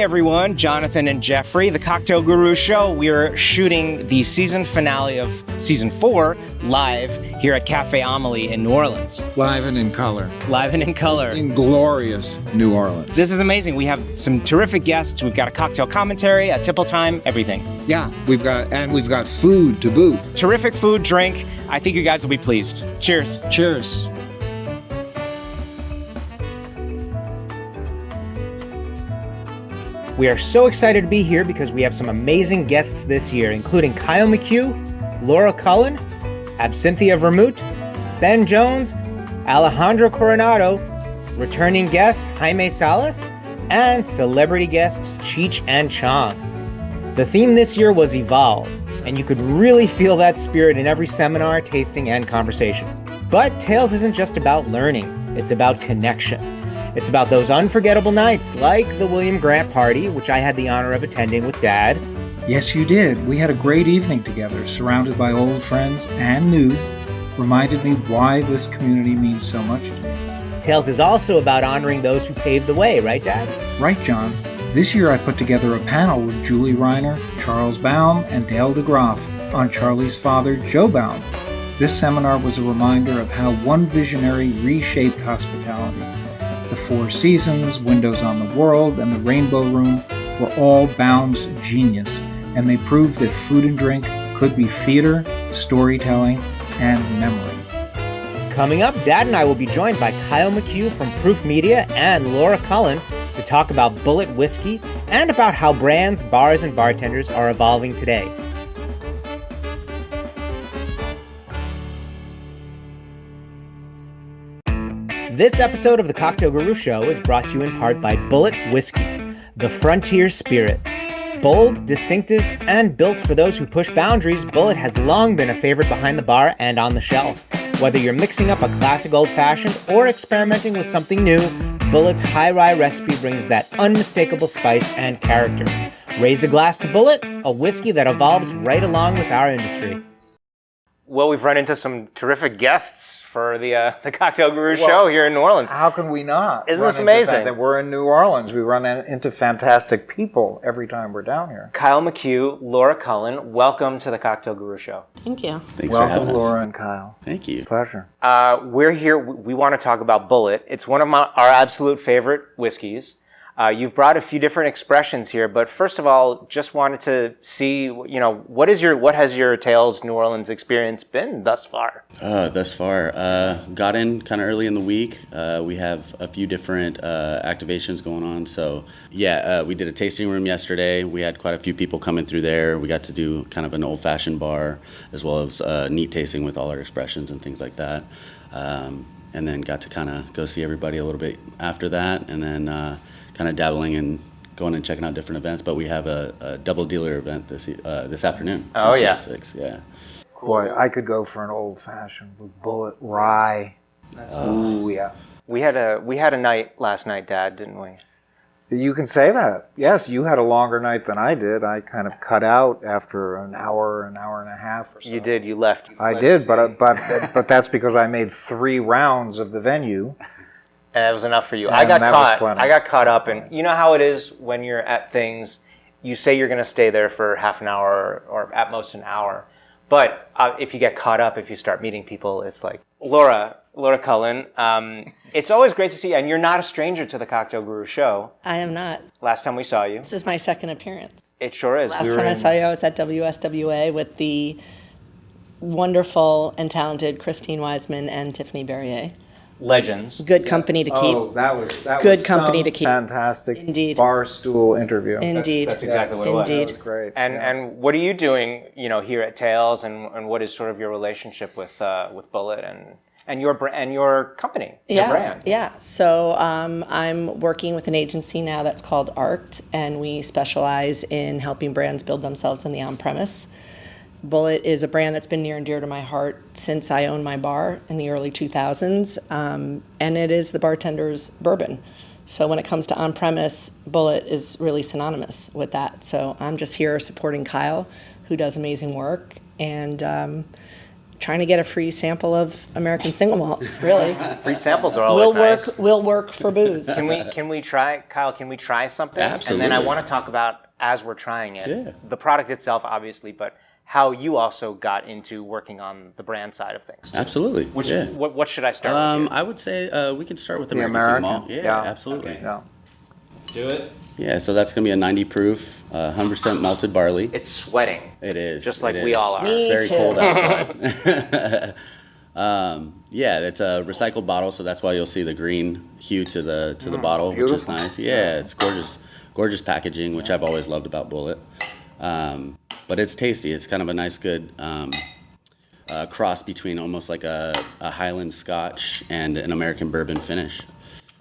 everyone, Jonathan and Jeffrey, the Cocktail Guru Show. We're shooting the season finale of season 4 live here at Cafe Amelie in New Orleans. Live and in color. Live and in color. In glorious New Orleans. This is amazing. We have some terrific guests. We've got a cocktail commentary, a tipple time, everything. Yeah, we've got food to boot. Terrific food, drink. I think you guys will be pleased. Cheers. Cheers. We are so excited to be here because we have some amazing guests this year, including Kyle McHugh, Laura Cullen, Absynthia Vermouth, Ben Jones, Alejandro Coronado, returning guest Jaime Salas, and celebrity guests Cheech and Chong. The theme this year was Evolve, and you could really feel that spirit in every seminar, tasting, and conversation. But Tales isn't just about learning, it's about connection. It's about those unforgettable nights, like the William Grant party, which I had the honor of attending with Dad. Yes, you did. We had a great evening together, surrounded by old friends and new. Reminded me why this community means so much to me. Tales is also about honoring those who paved the way, right, Dad? Right, John. This year I put together a panel with Julie Reiner, Charles Baum, and Dale DeGroff on Charlie's father, Joe Baum. This seminar was a reminder of how one visionary reshaped hospitality. The Four Seasons, Windows on the World, and the Rainbow Room were all Baum's genius, and they proved that food and drink could be theater, storytelling, and memory. Coming up, Dad and I will be joined by Kyle McHugh from Proof Media and Laura Cullen to talk about Bulleit Whiskey and about how brands, bars, and bartenders are evolving today. This episode of the Cocktail Guru Show is brought to you in part by Bulleit Whiskey, the frontier spirit. Bold, distinctive, and built for those who push boundaries, Bulleit has long been a favorite behind the bar and on the shelf. Whether you're mixing up a classic old-fashioned or experimenting with something new, Bulleit's high rye recipe brings that unmistakable spice and character. Raise a glass to Bulleit, a whiskey that evolves right along with our industry. Well, we've run into some terrific guests for the Cocktail Guru Show here in New Orleans. How can we not? Isn't this amazing? We're in New Orleans. We run into fantastic people every time we're down here. Kyle McHugh, Laura Cullen, welcome to the Cocktail Guru Show. Thank you. Thanks for having Welcome, us. Laura and Kyle. Thank you. Pleasure. We're here. We want to talk about Bulleit. It's one of our absolute favorite whiskeys. You've brought a few different expressions here, but first of all, just wanted to see, what has your Tales New Orleans experience been thus far? Got in kind of early in the week. We have a few different activations going on. So we did a tasting room yesterday. We had quite a few people coming through there. We got to do kind of an old-fashioned bar as well as neat tasting with all our expressions and things like that. And then got to kind of go see everybody a little bit after that, and then kind of dabbling and going and checking out different events. But we have a double dealer event this afternoon. Oh, yeah. 6, yeah. Boy, I could go for an old-fashioned with Bulleit rye. Ooh, yeah. We had a night last night, Dad, didn't we? You can say that. Yes, you had a longer night than I did. I kind of cut out after an hour and a half or so. You did. You left. I did, but that's because I made 3 rounds of the venue. And that was enough for you. And I got that was plenty. I got caught up, and you know how it is when you're at things. You say you're going to stay there for half an hour or at most an hour, but if you get caught up, if you start meeting people, it's like Laura Cullen. It's always great to see you, and you're not a stranger to the Cocktail Guru Show. I am not. Last time we saw you, This is my second appearance. it sure is. Last time I saw you, I was at WSWA with the wonderful and talented Christine Wiseman and Tiffany Barrier. Legends. Good company to keep. Oh, that was Good company some to keep. Fantastic. Indeed. Bar stool interview. Indeed. That's exactly what it was. Indeed. That was great. And what are you doing, here at Tales, and what is sort of your relationship with Bulleit and your company, your brand? Yeah. So I'm working with an agency now that's called ARCT, and we specialize in helping brands build themselves in the on-premise. Bulleit is a brand that's been near and dear to my heart since I owned my bar in the early 2000s, and it is the bartender's bourbon. So when it comes to on-premise, Bulleit is really synonymous with that. So I'm just here supporting Kyle, who does amazing work, and trying to get a free sample of American single malt, really. Free samples are always nice. Will work for booze. Can we try, Kyle, can we try something? Absolutely. And then I want to talk about, as we're trying it, Yeah. the product itself, obviously, but how you also got into working on the brand side of things. Absolutely. What should I start with? I would say we can start with American single malt. Yeah, absolutely. Okay. Yeah. Do it. Yeah, so that's going to be a 90 proof, 100% malted barley. It's sweating. It is. Just like it we is. all are. Me It's very too. cold outside. Yeah, it's a recycled bottle, so that's why you'll see the green hue to the bottle, which is nice. Yeah, it's gorgeous packaging, which I've always loved about Bulleit. But it's tasty. It's kind of a nice, good cross between almost like a Highland Scotch and an American bourbon finish.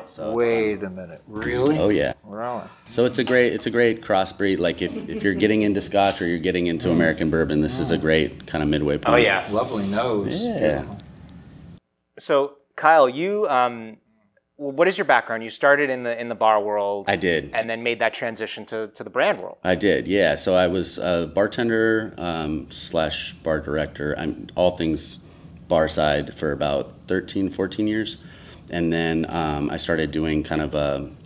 So Wait a minute. Really? Oh yeah. Really? So it's a great crossbreed. Like if you're getting into Scotch or you're getting into American bourbon, this is a great kind of midway point. Oh, yeah. Lovely nose. Yeah. So, Kyle, you, what is your background? You started in the bar world. I did. And then made that transition to the brand world. I did, yeah. So I was a bartender slash bar director. I'm all things bar side for about 13, 14 years. And then I started doing kind of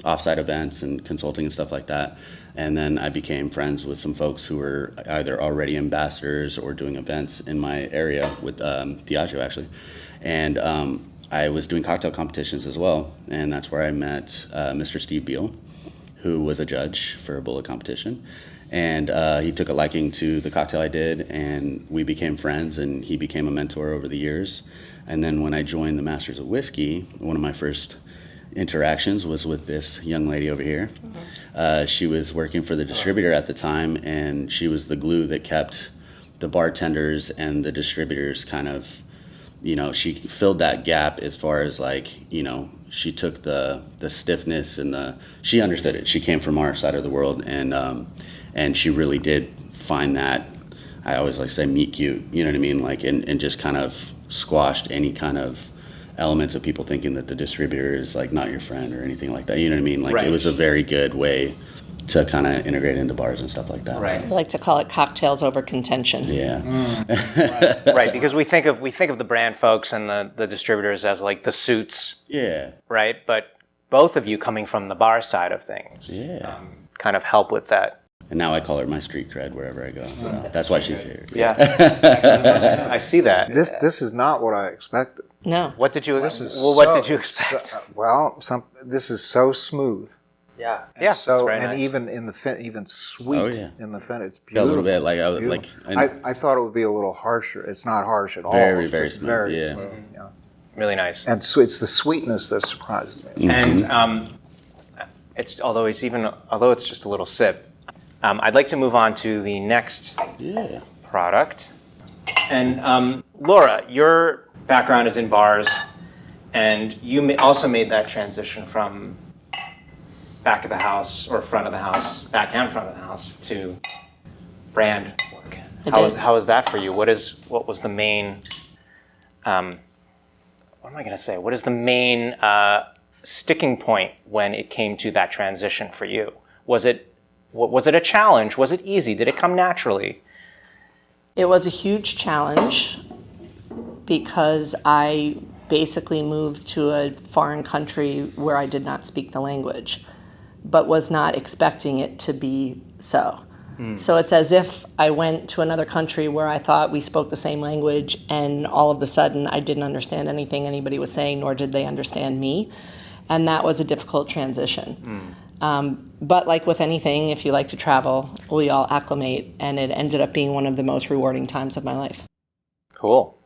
offsite events and consulting and stuff like that. And then I became friends with some folks who were either already ambassadors or doing events in my area with Diageo, actually. And I was doing cocktail competitions as well. And that's where I met Mr. Steve Beal, who was a judge for a Bulleit competition. And he took a liking to the cocktail I did, and we became friends, and he became a mentor over the years. And then when I joined the Masters of Whiskey, one of my first interactions was with this young lady over here. She was working for the distributor at the time, and she was the glue that kept the bartenders and the distributors kind of, she filled that gap as far as she took the stiffness and she understood it. She came from our side of the world, and she really did find that, I always like to say, meet cute, you know what I mean? And just kind of squashed any kind of elements of people thinking that the distributor is not your friend or anything like that. You know what I mean? Right. It was a very good way to kind of integrate into bars and stuff like that. Right. I like to call it cocktails over contention. Yeah. Right, because we think of the brand folks and the distributors as the suits, Yeah. right? But both of you coming from the bar side of things, Yeah. kind of help with that. And now I call her my street cred wherever I go. So that's why she's here. Yeah, I see that. This is not what I expected. No. What did you? This is what did you expect? This is so smooth. Yeah, And yeah. So it's very and nice. even in the even sweet Oh, yeah. in the fin. It's A beautiful. little bit Beautiful. I thought it would be a little harsher. It's not harsh at all. Very, It's very just smooth, very yeah. smooth, yeah. Really nice. And so it's the sweetness that surprises me. And although it's just a little sip, I'd like to move on to the next Yeah. product. And Laura, your background is in bars, and you also made that transition from back of the house or front of the house, back and front of the house, to brand work. How was that for you? What was the main? What am I going to say? What is the main sticking point when it came to that transition for you? Was it a challenge? Was it easy? Did it come naturally? It was a huge challenge because I basically moved to a foreign country where I did not speak the language, but was not expecting it to be so. So it's as if I went to another country where I thought we spoke the same language, and all of a sudden I didn't understand anything anybody was saying, nor did they understand me. And that was a difficult transition. But like with anything, if you like to travel, we all acclimate, and it ended up being one of the most rewarding times of my life. Cool.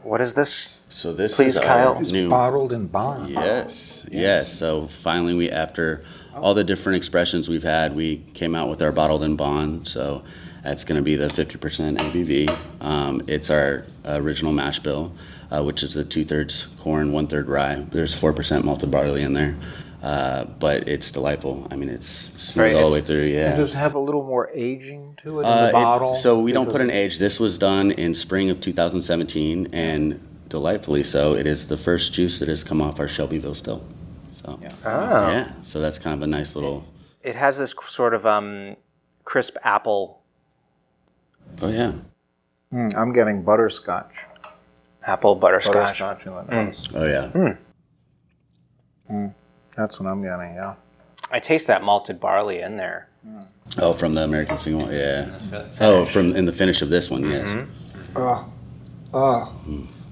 What is this? So this Please, is Kyle. our new. Bottled in bond. Yes. So finally, after all the different expressions we've had, we came out with our bottled in bond. So that's going to be the 50% ABV. It's our original mash bill, which is a 2/3 corn, 1/3 rye. There's 4% malted barley in there, but it's delightful. I mean, it's smooth all the way through. Yeah. Does it have a little more aging to it in the bottle? So we don't put an age. This was done in spring of 2017, and delightfully so. It is the first juice that has come off our Shelbyville still. So yeah, so that's kind of a nice little. It has this sort of crisp apple. Oh yeah. I'm getting butterscotch. Apple butterscotch. Butterscotch in the nose. Oh yeah. That's what I'm getting, yeah. I taste that malted barley in there. Oh, from the American single, yeah. Oh, from in the finish of this one, yes.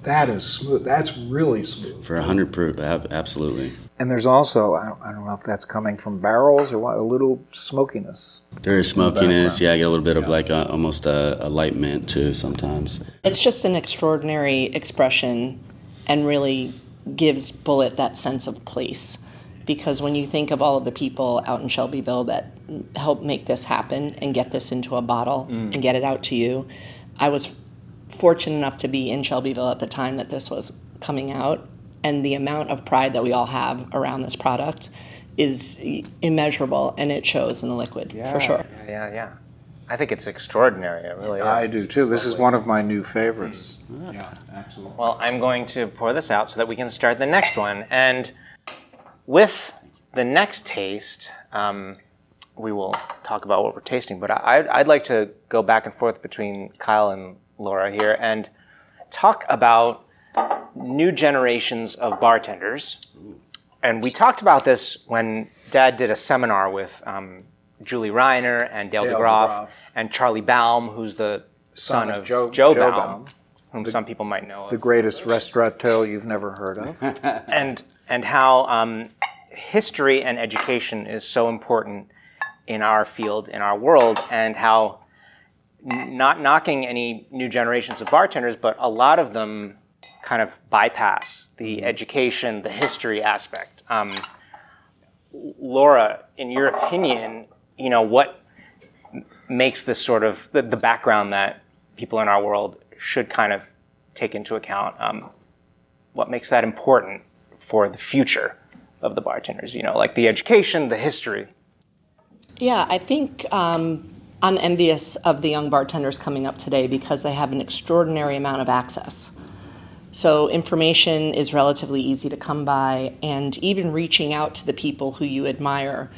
That is smooth. That's really smooth. For 100 proof, absolutely. And there's also, I don't know if that's coming from barrels or what, a little smokiness. There is smokiness, yeah. I get a little bit of like almost a light mint too sometimes. It's just an extraordinary expression and really gives Bulleit that sense of place. Because when you think of all of the people out in Shelbyville that helped make this happen and get this into a bottle and get it out to you, I was fortunate enough to be in Shelbyville at the time that this was coming out. And the amount of pride that we all have around this product is immeasurable, and it shows in the liquid, for sure. Yeah. I think it's extraordinary. It really is. I do too. This is one of my new favorites. Yeah, absolutely. Well, I'm going to pour this out so that we can start the next one. And with the next taste, we will talk about what we're tasting. But I'd like to go back and forth between Kyle and Laura here and talk about new generations of bartenders. And we talked about this when Dad did a seminar with Julie Reiner and Dale DeGroff and Charlie Baum, who's the son of Joe Baum, whom some people might know of. The greatest restaurateur you've never heard of. and how history and education is so important in our field, in our world, and how not knocking any new generations of bartenders, but a lot of them kind of bypass the education, the history aspect. Laura, in your opinion, what makes this sort of the background that people in our world should kind of take into account? What makes that important for the future of the bartenders? Like the education, the history. Yeah, I think I'm envious of the young bartenders coming up today because they have an extraordinary amount of access. So information is relatively easy to come by, and even reaching out to the people who you admire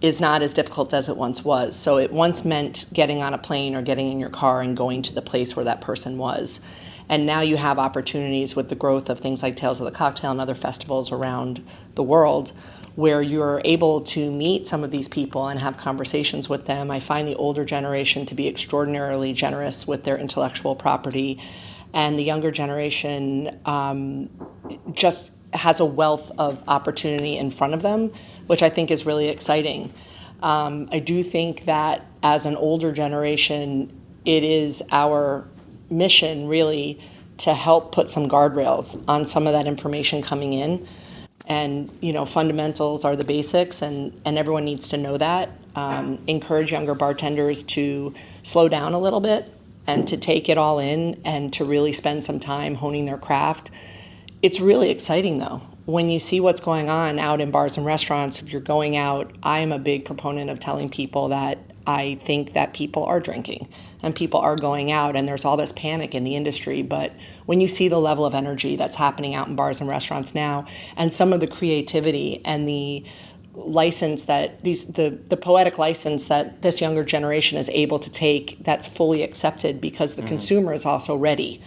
is not as difficult as it once was. So it once meant getting on a plane or getting in your car and going to the place where that person was. And now you have opportunities with the growth of things like Tales of the Cocktail and other festivals around the world where you're able to meet some of these people and have conversations with them. I find the older generation to be extraordinarily generous with their intellectual property, and the younger generation just has a wealth of opportunity in front of them, which I think is really exciting. I do think that as an older generation, it is our mission really to help put some guardrails on some of that information coming in. And, fundamentals are the basics, and everyone needs to know that. Encourage younger bartenders to slow down a little bit and to take it all in and to really spend some time honing their craft. It's really exciting, though. When you see what's going on out in bars and restaurants, if you're going out, I am a big proponent of telling people that I think that people are drinking and people are going out, and there's all this panic in the industry. But when you see the level of energy that's happening out in bars and restaurants now, and some of the creativity and the license that the poetic license that this younger generation is able to take, that's fully accepted because the consumer is also ready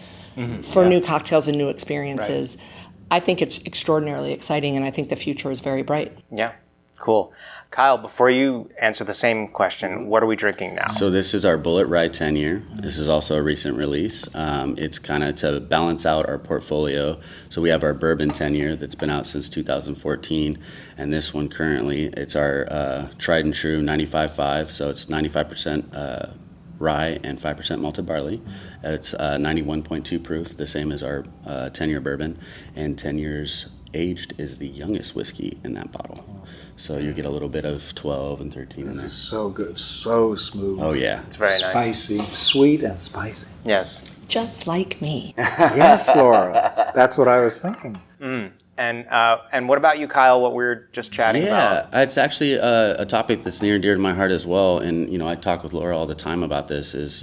for new cocktails and new experiences. Right. I think it's extraordinarily exciting, and I think the future is very bright. Yeah, cool. Kyle, before you answer the same question, what are we drinking now? So this is our Bulleit Rye 10-year. This is also a recent release. It's kind of to balance out our portfolio. So we have our bourbon 10-year that's been out since 2014. And this one currently, it's our tried and true 95.5. So it's 95% rye and 5% malted barley. It's 91.2 proof, the same as our 10-year bourbon. And 10 years aged is the youngest whiskey in that bottle. So you get a little bit of 12 and 13 in there. This is so good, so smooth. Oh, yeah. It's very spicy, nice. Sweet and spicy. Yes. Just like me. Yes, Laura. That's what I was thinking. And what about you, Kyle, what we were just chatting about? Yeah, it's actually a topic that's near and dear to my heart as well. And, I talk with Laura all the time about this is,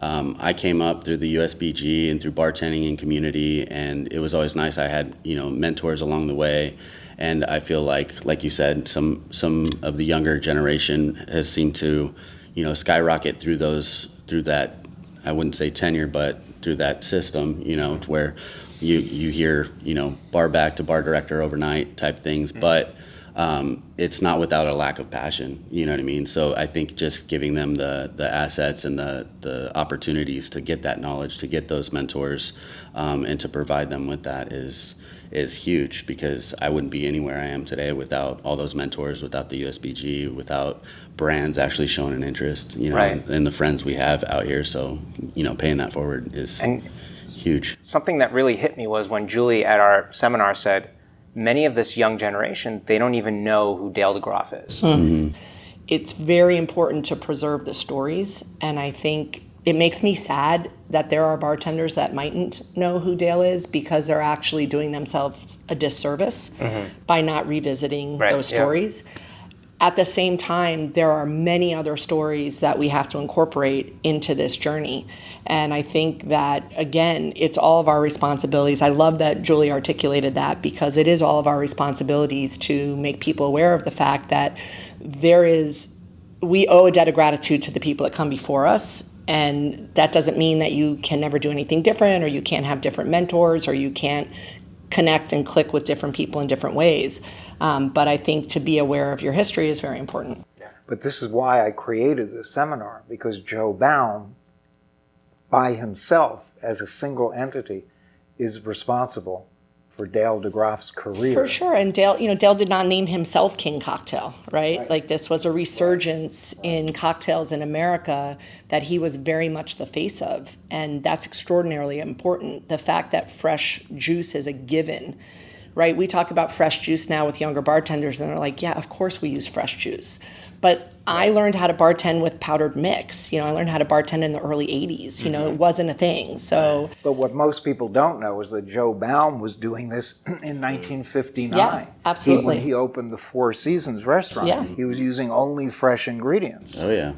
I came up through the USBG and through bartending and community, and it was always nice. I had, mentors along the way. And I feel like you said, some of the younger generation has seemed to, skyrocket through that I wouldn't say tenure, but through that system, to where you hear, bar back to bar director overnight type things, but it's not without a lack of passion, you know what I mean? So I think just giving them the assets and the opportunities to get that knowledge, to get those mentors, and to provide them with that is huge, because I wouldn't be anywhere I am today without all those mentors, without the USBG, without brands actually showing an interest, in the friends we have out here. So, paying that forward is huge. Something that really hit me was when Julie at our seminar said, many of this young generation, they don't even know who Dale DeGroff is. Mm-hmm. It's very important to preserve the stories, and I think it makes me sad that there are bartenders that mightn't know who Dale is, because they're actually doing themselves a disservice by not revisiting those stories. At the same time, there are many other stories that we have to incorporate into this journey. And I think that, again, it's all of our responsibilities. I love that Julie articulated that, because it is all of our responsibilities to make people aware of the fact that we owe a debt of gratitude to the people that come before us. And that doesn't mean that you can never do anything different, or you can't have different mentors, or you can't connect and click with different people in different ways. But I think to be aware of your history is very important. But this is why I created this seminar, because Joe Baum, by himself, as a single entity, is responsible for Dale DeGroff's career. For sure. And Dale did not name himself King Cocktail, right? Like, this was a resurgence in cocktails in America that he was very much the face of. And that's extraordinarily important. The fact that fresh juice is a given, right? We talk about fresh juice now with younger bartenders, and they're like, yeah, of course we use fresh juice. But I learned how to bartend with powdered mix. I learned how to bartend in the early 80s. It wasn't a thing. So, but what most people don't know is that Joe Baum was doing this in 1959. Yeah, absolutely. When he opened the Four Seasons restaurant, he was using only fresh ingredients. Oh, yeah.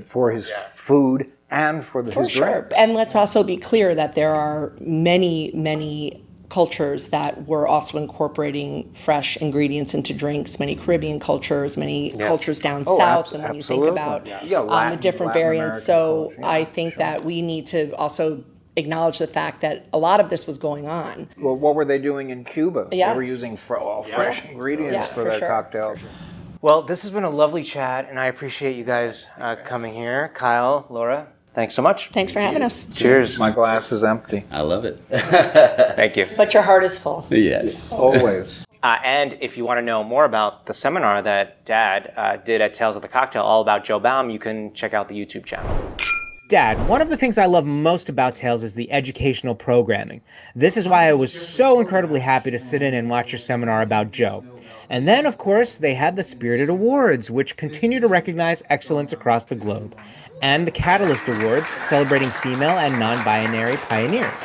For his food and for his For sure. drink. And let's also be clear that there are many, many cultures that were also incorporating fresh ingredients into drinks, many Caribbean cultures, many cultures down south, and when you think about the different variants. So I think that we need to also acknowledge the fact that a lot of this was going on. Well, what were they doing in Cuba? Yeah. They were using fresh ingredients for their cocktails. Well, this has been a lovely chat, and I appreciate you guys coming here. Kyle, Laura, thanks so much. Thanks for having us. Cheers. My glass is empty. I love it. Thank you. But your heart is full. Yes. Always. And if you want to know more about the seminar that Dad did at Tales of the Cocktail, all about Joe Baum, you can check out the YouTube channel. Dad, one of the things I love most about Tales is the educational programming. This is why I was so incredibly happy to sit in and watch your seminar about Joe. And then, of course, they had the Spirited Awards, which continue to recognize excellence across the globe, and the Catalyst Awards, celebrating female and non-binary pioneers.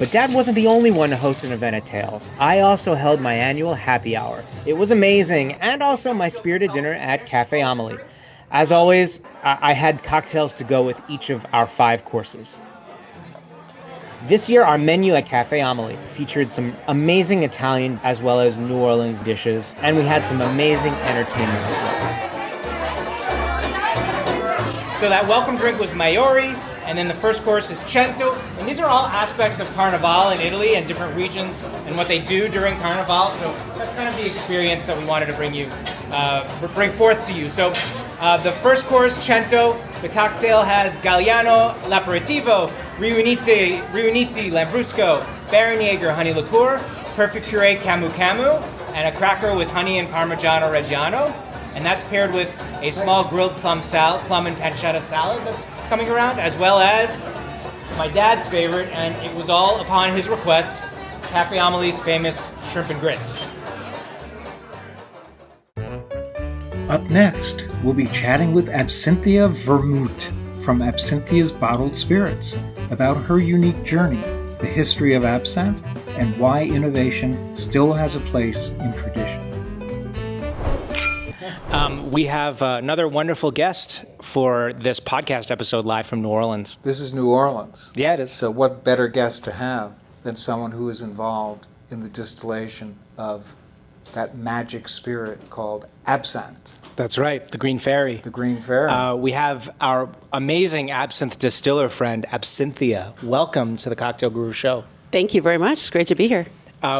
But Dad wasn't the only one to host an event at Tales. I also held my annual happy hour. It was amazing, and also my spirited dinner at Cafe Amelie. As always, I had cocktails to go with each of our 5 courses. This year, our menu at Cafe Amelie featured some amazing Italian as well as New Orleans dishes, and we had some amazing entertainment as well. So that welcome drink was Maiori, and then the first course is Cento, and these are all aspects of Carnival in Italy and different regions and what they do during Carnival. So that's kind of the experience that we wanted to bring forth to you. So the first course, Cento, the cocktail has Galliano L'Aperitivo, Riunite Lambrusco, Baron Jaeger Honey Liqueur, Perfect Puree Camu Camu, and a cracker with honey and Parmigiano Reggiano. And that's paired with a small grilled plum and pancetta salad that's coming around, as well as my dad's favorite, and it was all upon his request, Cafe Amelie's famous shrimp and grits. Up next, we'll be chatting with Absinthia Vermouth from Absinthia's Bottled Spirits about her unique journey, the history of absinthe, and why innovation still has a place in tradition. We have another wonderful guest for this podcast episode live from New Orleans. This is New Orleans. Yeah, it is. So what better guest to have than someone who is involved in the distillation of that magic spirit called absinthe, That's right, the Green Fairy. the Green Fairy. We have our amazing absinthe distiller friend, Absinthia. Welcome to the Cocktail Guru Show. Thank you very much. It's great to be here.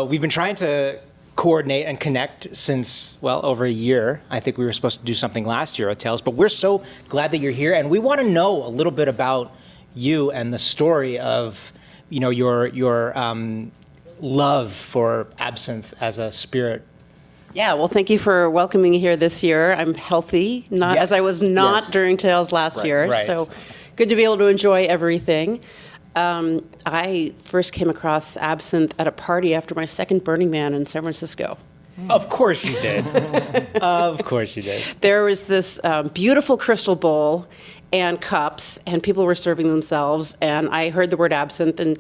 We've been trying to coordinate and connect since, well, over a year. I think we were supposed to do something last year at Tales, but we're so glad that you're here, and we want to know a little bit about you and the story of, your love for absinthe as a spirit. Yeah, well, thank you for welcoming me here this year. I'm healthy, not as I was not Yes. during Tales last year. right. So good to be able to enjoy everything. I first came across absinthe at a party after my second Burning Man in San Francisco. Of course you did. Of course you did. There was this beautiful crystal bowl and cups, and people were serving themselves, and I heard the word absinthe, and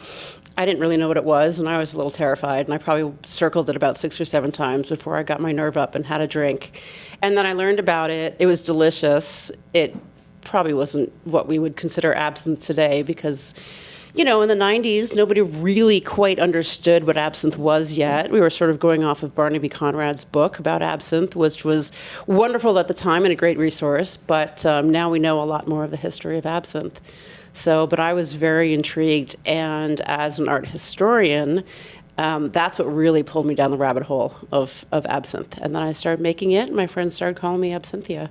I didn't really know what it was, and I was a little terrified, and I probably circled it about 6 or 7 times before I got my nerve up and had a drink. And then I learned about it. It was delicious. It probably wasn't what we would consider absinthe today because, in the 90s, nobody really quite understood what absinthe was yet. We were sort of going off of Barnaby Conrad's book about absinthe, which was wonderful at the time and a great resource, but now we know a lot more of the history of absinthe. But I was very intrigued, and as an art historian, that's what really pulled me down the rabbit hole of absinthe. And then I started making it, and my friends started calling me Absinthia.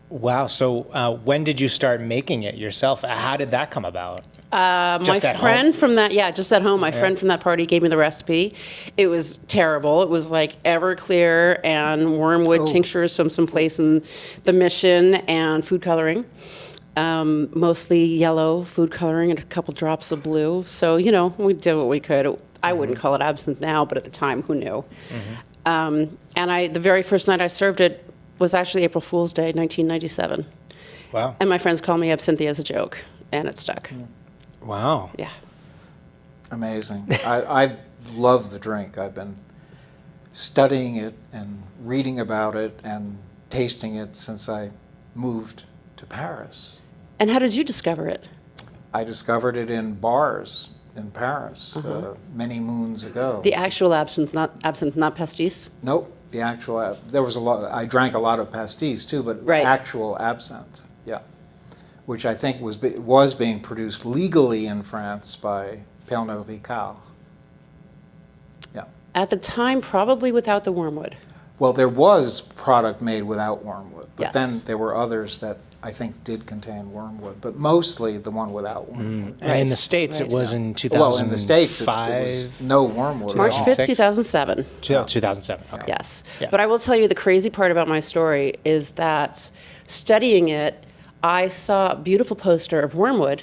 Wow. So when did you start making it yourself? How did that come about? My friend from that, just at home, my friend from that party gave me the recipe. It was terrible. It was like Everclear and wormwood tinctures from some place in the Mission and food coloring. Mostly yellow food coloring and a couple drops of blue. So, we did what we could. I wouldn't call it absinthe now, but at the time, who knew? And the very first night I served it was actually April Fool's Day, 1997. Wow. And my friends called me Absinthia as a joke, and it stuck. Wow. Yeah. Amazing. I love the drink. I've been studying it and reading about it and tasting it since I moved to Paris. And how did you discover it? I discovered it in bars in Paris many moons ago. The actual absinthe, not pastis? Nope, the actual. There was a lot. I drank a lot of pastis too, but Right. actual absinthe, which I think was being produced legally in France by Pernod Ricard. Yeah. At the time, probably without the wormwood. Well, there was product made without wormwood, but Yes. then there were others that I think did contain wormwood, but mostly the one without wormwood. And in the States, it was in 2005. Well, in the States, it was no wormwood. March at all. 5th, 2007. 2007. Okay. Yes. Yeah. But I will tell you the crazy part about my story is that studying it, I saw a beautiful poster of wormwood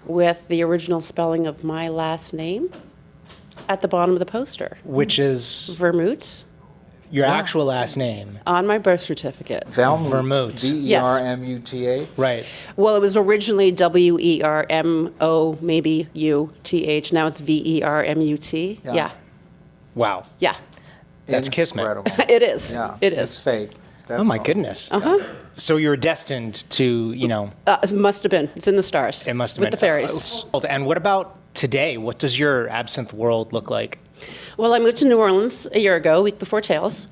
with the original spelling of my last name at the bottom of the poster. Which is Vermouth your actual last name. on my birth certificate. Vermouth. Vermouth. Vermuth. Right. Well, it was originally WERMO, maybe UTH. Now it's VERMUT. Yeah. Yeah. Wow. Yeah. That's kismet. Incredible. It is. Yeah, It It's is. fate. Oh my definitely. goodness. Uh-huh. So you were destined to, It must have been. It's in the stars. it must have with been the fairies. And what about today? What does your absinthe world look like? Well, I moved to New Orleans a year ago, a week before Tales.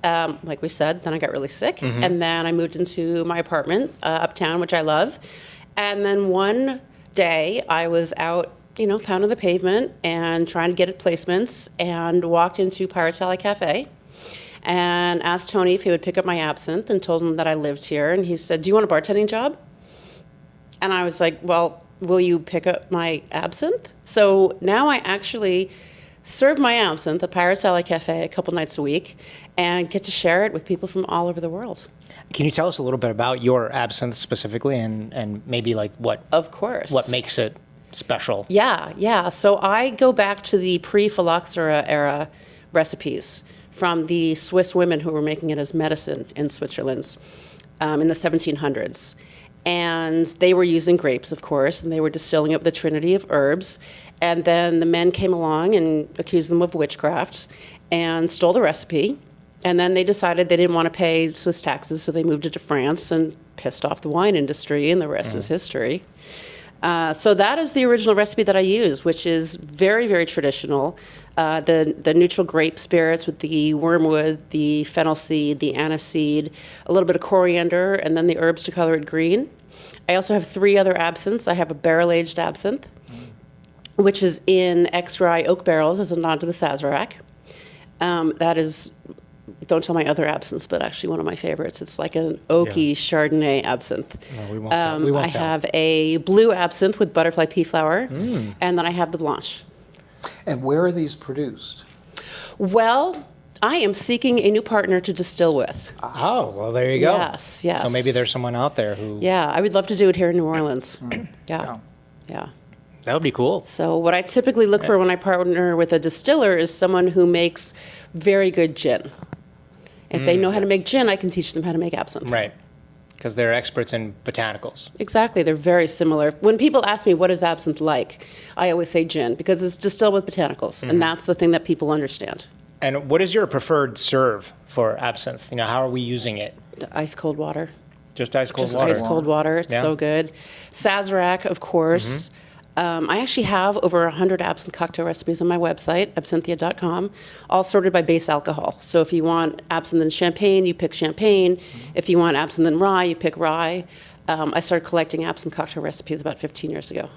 Like we said, then I got really sick, and then I moved into my apartment uptown, which I love. And then one day I was out, pounding the pavement and trying to get placements, and walked into Pirates Alley Cafe and asked Tony if he would pick up my absinthe, and told him that I lived here. And he said, "Do you want a bartending job?" And I was like, "Well, will you pick up my absinthe?" So now I actually serve my absinthe at Pirates Alley Cafe a couple nights a week and get to share it with people from all over the world. Can you tell us a little bit about your absinthe specifically and maybe like what Of course. what makes it special? Yeah. So I go back to the pre-phylloxera era recipes from the Swiss women who were making it as medicine in Switzerland in the 1700s. And they were using grapes, of course, and they were distilling it with the trinity of herbs. And then the men came along and accused them of witchcraft and stole the recipe. And then they decided they didn't want to pay Swiss taxes, so they moved it to France and pissed off the wine industry, and the rest is history. So that is the original recipe that I use, which is very, very traditional. The neutral grape spirits with the wormwood, the fennel seed, the anise seed, a little bit of coriander, and then the herbs to color it green. I also have 3 other absinthes. I have a barrel-aged absinthe, which is in ex-rye oak barrels as a nod to the Sazerac. That is, don't tell my other absinthes, but actually one of my favorites. It's like an oaky Chardonnay absinthe. No, we won't tell. We won't I tell. have a blue absinthe with butterfly pea flower, and then I have the blanche. And where are these produced? Well, I am seeking a new partner to distill with. Oh, well, there you go. Yes, yes. So maybe there's someone out there who... Yeah, I would love to do it here in New Orleans. Yeah, yeah. That would be cool. So what I typically look for when I partner with a distiller is someone who makes very good gin. If they know how to make gin, I can teach them how to make absinthe. Right. Because they're experts in botanicals. Exactly, they're very similar. When people ask me what is absinthe like, I always say gin because it's distilled with botanicals, and that's the thing that people understand. And what is your preferred serve for absinthe? You know, how are we using it? Ice cold water. Just ice cold Just water? ice cold water. It's so good. Sazerac, of course. I actually have over 100 absinthe cocktail recipes on my website, absinthia.com, all sorted by base alcohol. So if you want absinthe and champagne, you pick champagne. If you want absinthe and rye, you pick rye. I started collecting absinthe cocktail recipes about 15 years ago.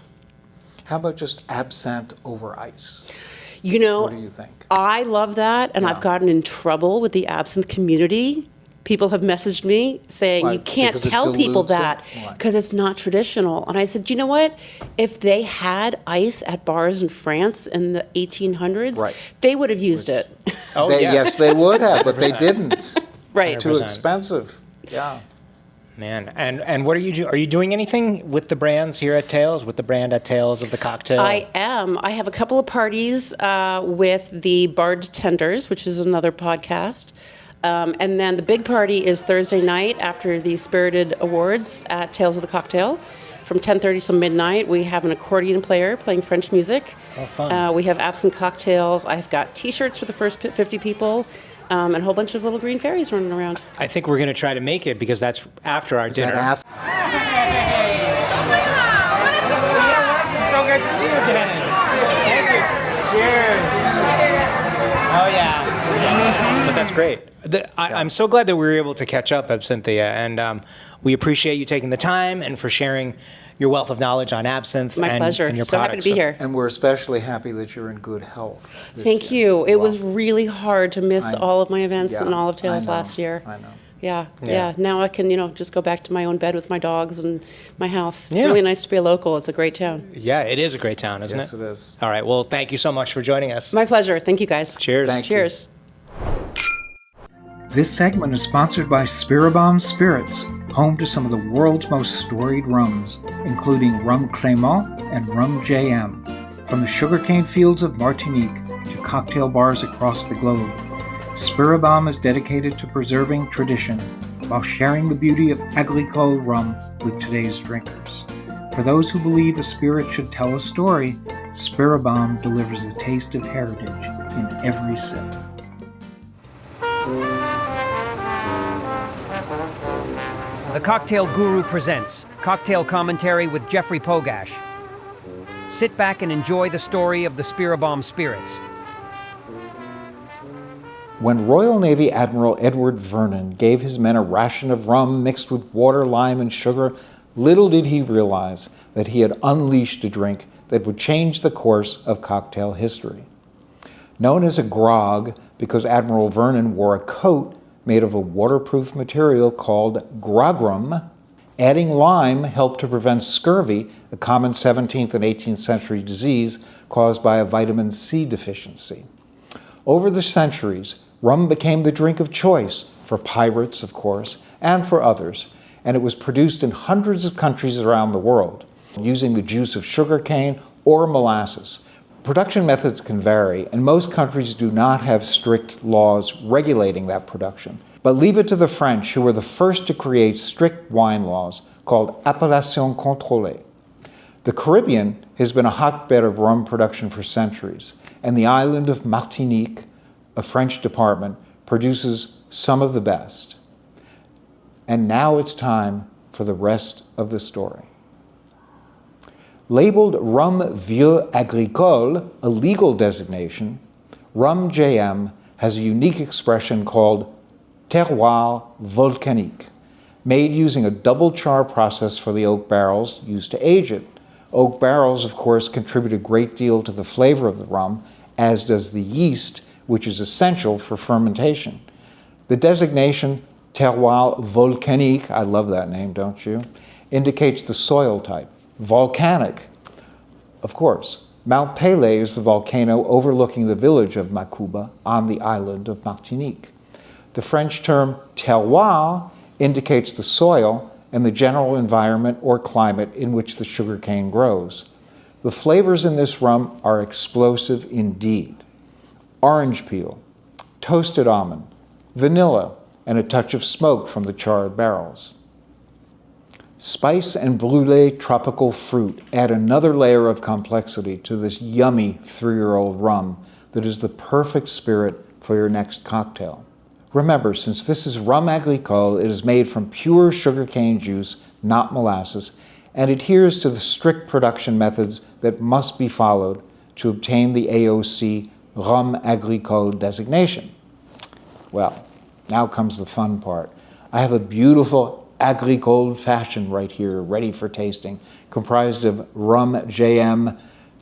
How about just absinthe over ice? You know, What do you think? I love that, and I've gotten in trouble with the absinthe community. People have messaged me saying, Why? you can't Because it tell people dilutes it? that Why? because it's not traditional. And I said, you know what? If they had ice at bars in France in the 1800s, Right. they would have used it. Oh, Yes, they would have, but they didn't. Right. Too 100%. expensive. Yeah. Man, and what are you are you doing anything with the brands here at Tales, with the brand at Tales of the Cocktail? I am. I have a couple of parties with the Bartenders, which is another podcast. And then the big party is Thursday night after the Spirited Awards at Tales of the Cocktail. From 10:30 to midnight, we have an accordion player playing French music. Oh, fun. We have absinthe cocktails. I've got T-shirts for the first 50 people, and a whole bunch of little green fairies running around. I think we're going to try to make it because that's after our Is dinner. that It's so good to see you again. Thank you. Cheers. Oh, yeah. But that's great. I'm so glad that we were able to catch up, Absinthia, and we appreciate you taking the time and for sharing your wealth of knowledge on absinthe My and, pleasure. and your So happy products. to be here. And we're especially happy that you're in good health. this Thank year. you. It Wow. was really hard to miss I- all of my events Yeah, and all of I Tales know, last year. I know. Yeah, Yeah. yeah. Now I can, just go back to my own bed with my dogs and my house. It's Yeah. really nice to be a local. It's a great town. Yeah, it is a great town, isn't Yes, it? it is. All right. Well, thank you so much for joining us. My pleasure. Thank you, guys. Cheers. Thank you. Cheers. This segment is sponsored by SPIRIBAM Spirits, home to some of the world's most storied rums, including Rhum Clément and Rhum JM. From the sugarcane fields of Martinique to cocktail bars across the globe, SPIRIBAM is dedicated to preserving tradition while sharing the beauty of agricole rum with today's drinkers. For those who believe a spirit should tell a story, SPIRIBAM delivers the taste of heritage in every sip. The Cocktail Guru presents Cocktail Commentary with Jeffrey Pogash. Sit back and enjoy the story of the SPIRIBAM Spirits. When Royal Navy Admiral Edward Vernon gave his men a ration of rum mixed with water, lime, and sugar, little did he realize that he had unleashed a drink that would change the course of cocktail history. Known as a grog because Admiral Vernon wore a coat made of a waterproof material called grogram, adding lime helped to prevent scurvy, a common 17th and 18th century disease caused by a vitamin C deficiency. Over the centuries, rum became the drink of choice for pirates, of course, and for others, and it was produced in hundreds of countries around the world, using the juice of sugarcane or molasses. Production methods can vary, and most countries do not have strict laws regulating that production. But leave it to the French, who were the first to create strict wine laws called appellation contrôlée. The Caribbean has been a hotbed of rum production for centuries, and the island of Martinique, a French department, produces some of the best. And now it's time for the rest of the story. Labeled Rhum Vieux Agricole, a legal designation, Rhum JM has a unique expression called terroir volcanique, made using a double char process for the oak barrels used to age it. Oak barrels, of course, contribute a great deal to the flavor of the rum, as does the yeast, which is essential for fermentation. The designation terroir volcanique, I love that name, don't you, indicates the soil type. Volcanic, of course. Mount Pelée is the volcano overlooking the village of Macuba on the island of Martinique. The French term terroir indicates the soil and the general environment or climate in which the sugarcane grows. The flavors in this rum are explosive indeed. Orange peel, toasted almond, vanilla, and a touch of smoke from the charred barrels. Spice and brûlée tropical fruit add another layer of complexity to this yummy 3-year-old rum that is the perfect spirit for your next cocktail. Remember, since this is rum agricole, it is made from pure sugarcane juice, not molasses, and adheres to the strict production methods that must be followed to obtain the AOC Rhum Agricole designation. Well, now comes the fun part. I have a beautiful agricole fashion right here, ready for tasting, comprised of Rhum JM,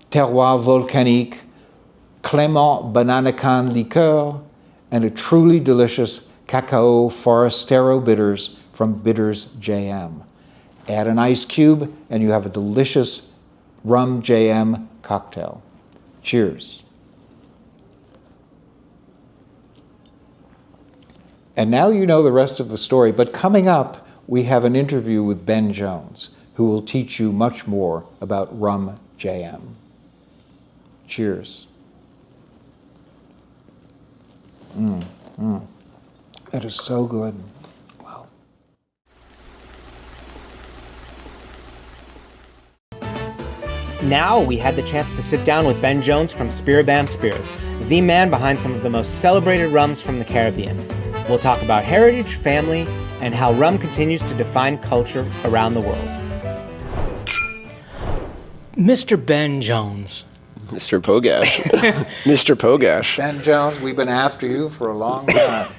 Terroir Volcanique, Clément Banana Can Liqueur, and a truly delicious Cacao Forastero bitters from Bitters JM. Add an ice cube and you have a delicious Rhum JM cocktail. Cheers. And now you know the rest of the story, but coming up, we have an interview with Ben Jones, who will teach you much more about Rhum JM. Cheers. That is so good. Wow. Now we had the chance to sit down with Ben Jones from SPIRIBAM Spirits, the man behind some of the most celebrated rums from the Caribbean. We'll talk about heritage, family, and how rum continues to define culture around the world. Mr. Ben Jones. Mr. Pogash. Mr. Pogash. Ben Jones, we've been after you for a long time.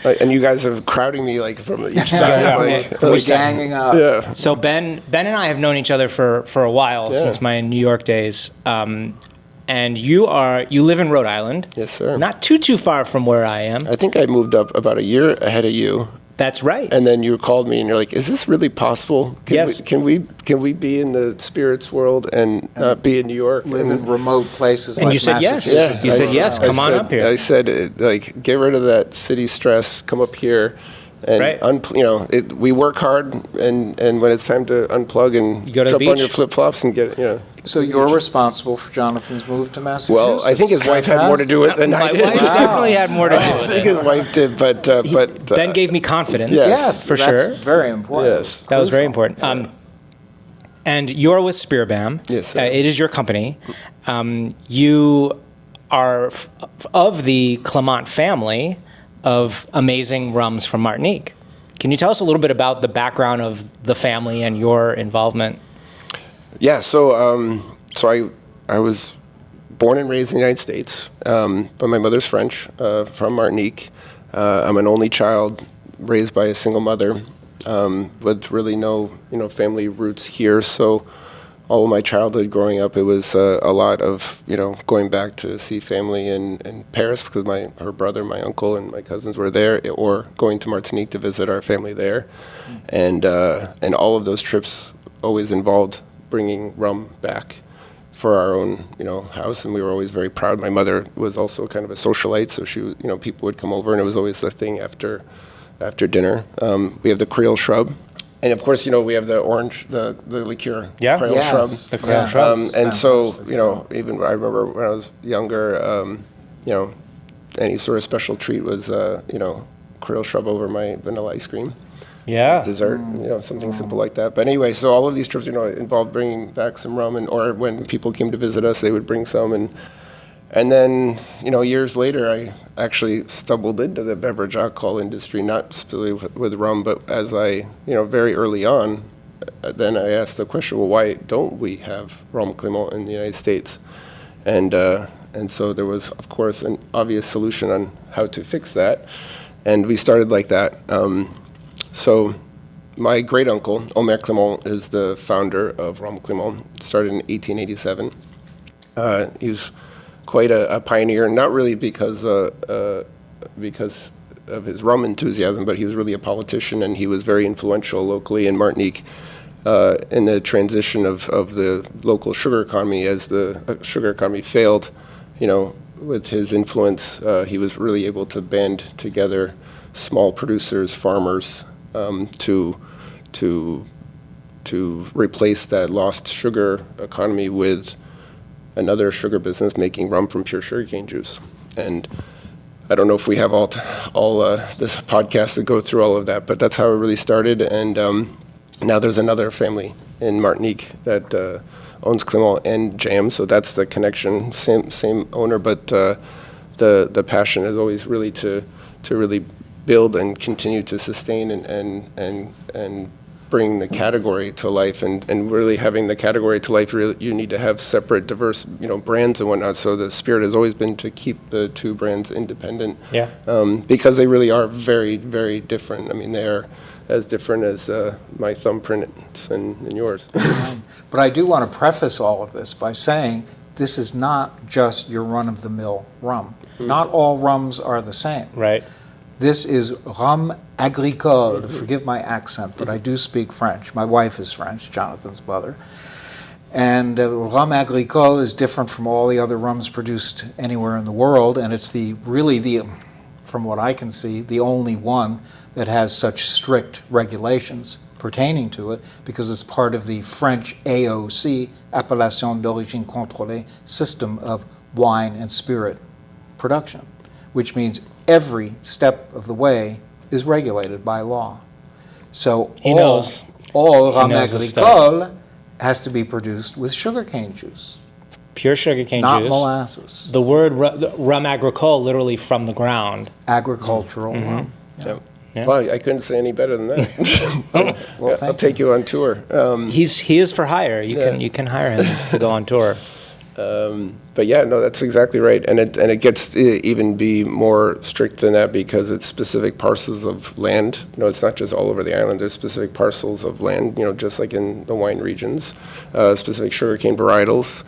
And you guys are crowding me like from each side. Yeah, We're ganging up. Yeah. So Ben and I have known each other for a while, since my New York days. And you live in Rhode Island. Yes, sir. Not too far from where I am. I think I moved up about a year ahead of you. That's right. And then you called me and you're like, "Is this really possible? Yes. Can we be in the spirits world and not be in New York?" Live in remote places And like you said yes. Massachusetts. You said yes. Come on up here. I said, like, get rid of that city stress. Come up here. And Right. we work hard, and when it's time to unplug and You go to the jump on beach. your flip flops and get So you're responsible for Jonathan's move to Massachusetts? Well, I think his wife had more to do with it than I My did. wife definitely had more to do I with think it. his wife did, but Ben gave me confidence. Yes, for that's sure. very important. Yes. That was very Crucial. important. And you're with SPIRIBAM. Yes, sir. It is your company. You are of the Clément family of amazing rums from Martinique. Can you tell us a little bit about the background of the family and your involvement? Yeah, so I was born and raised in the United States, but my mother's French, from Martinique. I'm an only child raised by a single mother, with really no family roots here. So all of my childhood growing up, it was a lot of going back to see family in Paris because her brother, my uncle, and my cousins were there, or going to Martinique to visit our family there, and all of those trips always involved bringing rum back for our own house, and we were always very proud. My mother was also kind of a socialite, so she people would come over, and it was always the thing after dinner. We have the Creole shrub. And of course, we have the orange, the liqueur, Creole shrub. The Creole shrub. And so, even I remember when I was younger, any sort of special treat was, Creole shrub over my vanilla ice cream. Yeah. As dessert, something simple like that. But anyway, so all of these trips, involved bringing back some rum, or when people came to visit us, they would bring some, and then, years later, I actually stumbled into the beverage alcohol industry, not specifically with rum, but as I, very early on, then I asked the question, well, why don't we have Rhum Clément in the United States? And so there was, of course, an obvious solution on how to fix that, and we started like that. So my great uncle, Omer Clément, is the founder of Rhum Clément. Started in 1887. He was quite a pioneer, not really because of his rum enthusiasm, but he was really a politician, and he was very influential locally in Martinique in the transition of the local sugar economy. As the sugar economy failed, with his influence, he was really able to band together small producers, farmers, to replace that lost sugar economy with another sugar business making rum from pure sugarcane juice. And I don't know if we have all this podcast to go through all of that, but that's how it really started. And now there's another family in Martinique that owns Clément and Jam, so that's the connection, same owner, but the passion is always really to really build and continue to sustain and bring the category to life, and really having the category to life, really, you need to have separate, diverse, brands and whatnot. So the spirit has always been to keep the two brands independent. Yeah. Because they really are very, very different. I mean, they are as different as my thumbprints and yours. But I do want to preface all of this by saying this is not just your run-of-the-mill rum. Not all rums are the same. Right. This is rhum agricole. Forgive my accent, but I do speak French. My wife is French, Jonathan's mother. And rhum agricole is different from all the other rums produced anywhere in the world, and it's from what I can see, the only one that has such strict regulations pertaining to it, because it's part of the French AOC, Appellation d'Origine Contrôlée, system of wine and spirit production, which means every step of the way is regulated by law. So all rhum agricole has to be produced with sugarcane juice. Pure sugarcane not juice. Not molasses. The word rum agricole, literally from the ground. Agricultural rum. Yeah. Yeah. Well, I couldn't say any better than that. Well, I'll take you on tour. He is for hire. You can hire him to go on tour. But yeah, no, that's exactly right, and it gets to even be more strict than that because it's specific parcels of land. It's not just all over the island. There's specific parcels of land. Just like in the wine regions, specific sugarcane varietals,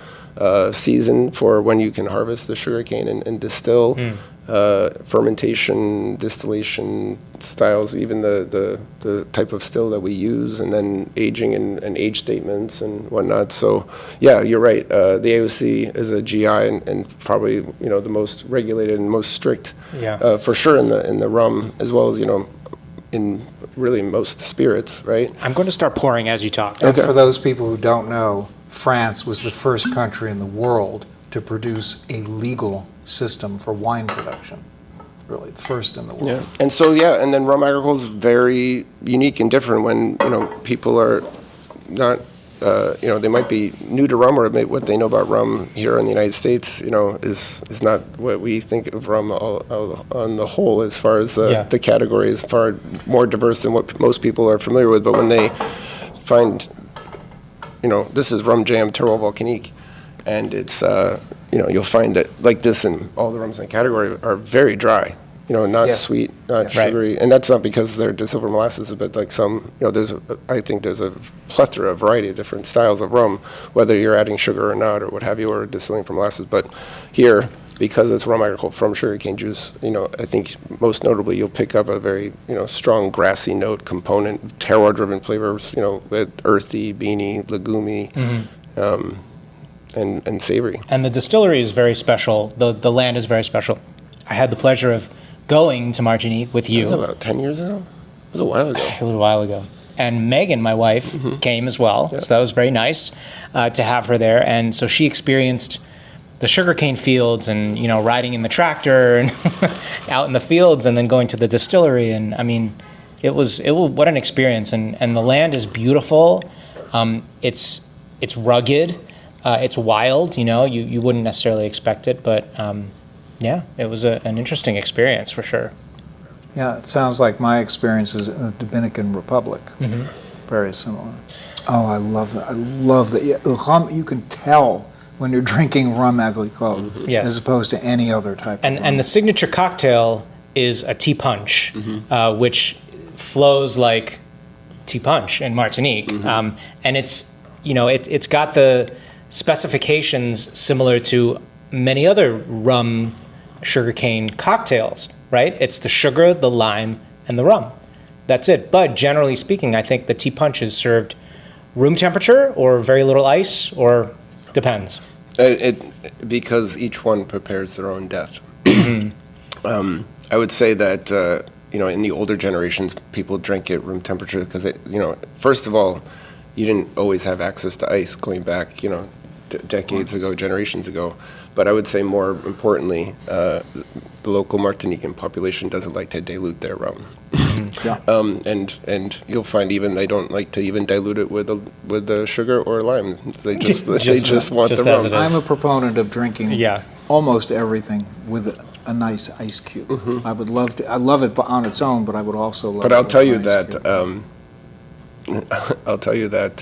season for when you can harvest the sugarcane and distill. Fermentation, distillation styles, even the type of still that we use, and then aging and age statements and whatnot. So, yeah, you're right. The AOC is a GI and probably the most regulated and most strict, for sure in the rum, as well as in really most spirits, right? I'm going to start pouring as you talk. And for those people who don't know, France was the first country in the world to produce a legal system for wine production. Really, the first in the world. Yeah. And so, and then rum agricole is very unique and different when, people are not, they might be new to rum, or what they know about rum here in the United States, is not what we think of rum on the whole, as far as the category is far more diverse than what most people are familiar with. But when they find, this is Rhum Jam Terroir Volcanique, and it's, you'll find that like this and all the rums in the category are very dry, not sweet, not sugary. Right. And that's not because they're distilled from molasses, but like some, I think there's a plethora, a variety of different styles of rum, whether you're adding sugar or not, or what have you, or distilling from molasses. But here, because it's rum agricole from sugarcane juice, I think most notably you'll pick up a very, strong grassy note component, terroir-driven flavors, with earthy, beany, legumy, and savory. And the distillery is very special. The land is very special. I had the pleasure of going to Martinique with you. That was about 10 years ago? It was a while ago. It was a while ago. And Megan, my wife, came as well. Yeah. So that was very nice to have her there. And so she experienced the sugarcane fields and, riding in the tractor and out in the fields and then going to the distillery. And I mean, it was what an experience. And the land is beautiful. It's rugged. It's wild, you wouldn't necessarily expect it, but it was an interesting experience for sure. Yeah, it sounds like my experiences in the Dominican Republic. very similar. Oh, I love that. I love that. Yeah, Rhum, you can tell when you're drinking rum agricole Yes. as opposed to any other type of rum. And the signature cocktail is a tea punch, which flows like tea punch in Martinique. And it's, it's got the specifications similar to many other rum sugarcane cocktails, right? It's the sugar, the lime, and the rum. That's it. But generally speaking, I think the tea punch is served room temperature or very little ice, or depends. Because each one prepares their own death. I would say that in the older generations, people drank at room temperature because first of all, you didn't always have access to ice going back decades ago, generations ago. But I would say more importantly, the local Martinican population doesn't like to dilute their rum. And you'll find even they don't like to even dilute it with the sugar or lime. They just want the rum. I'm a proponent of drinking almost everything with a nice ice cube. I love it on its own, but I would also love. But I'll tell you that. I'll tell you that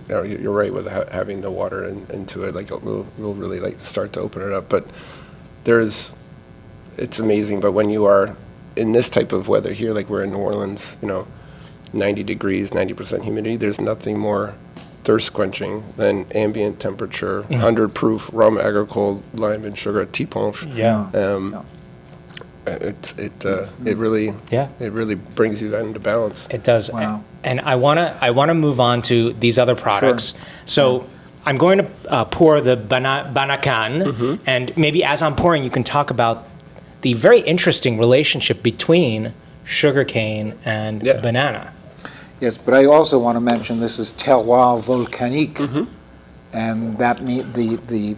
you're right with having the water into it. Like we'll really like to start to open it up. But it's amazing. But when you are in this type of weather here, like we're in New Orleans, 90 degrees, 90% humidity, there's nothing more thirst quenching than ambient temperature, 100 proof rum, agricole, lime, and sugar tea punch. It really brings you into balance. It does. Wow. And I wanna move on to these other products. Sure. So I'm going to pour the Banacan, and maybe as I'm pouring, you can talk about the very interesting relationship between sugarcane and banana. Yes, but I also want to mention this is terroir volcanique, and that the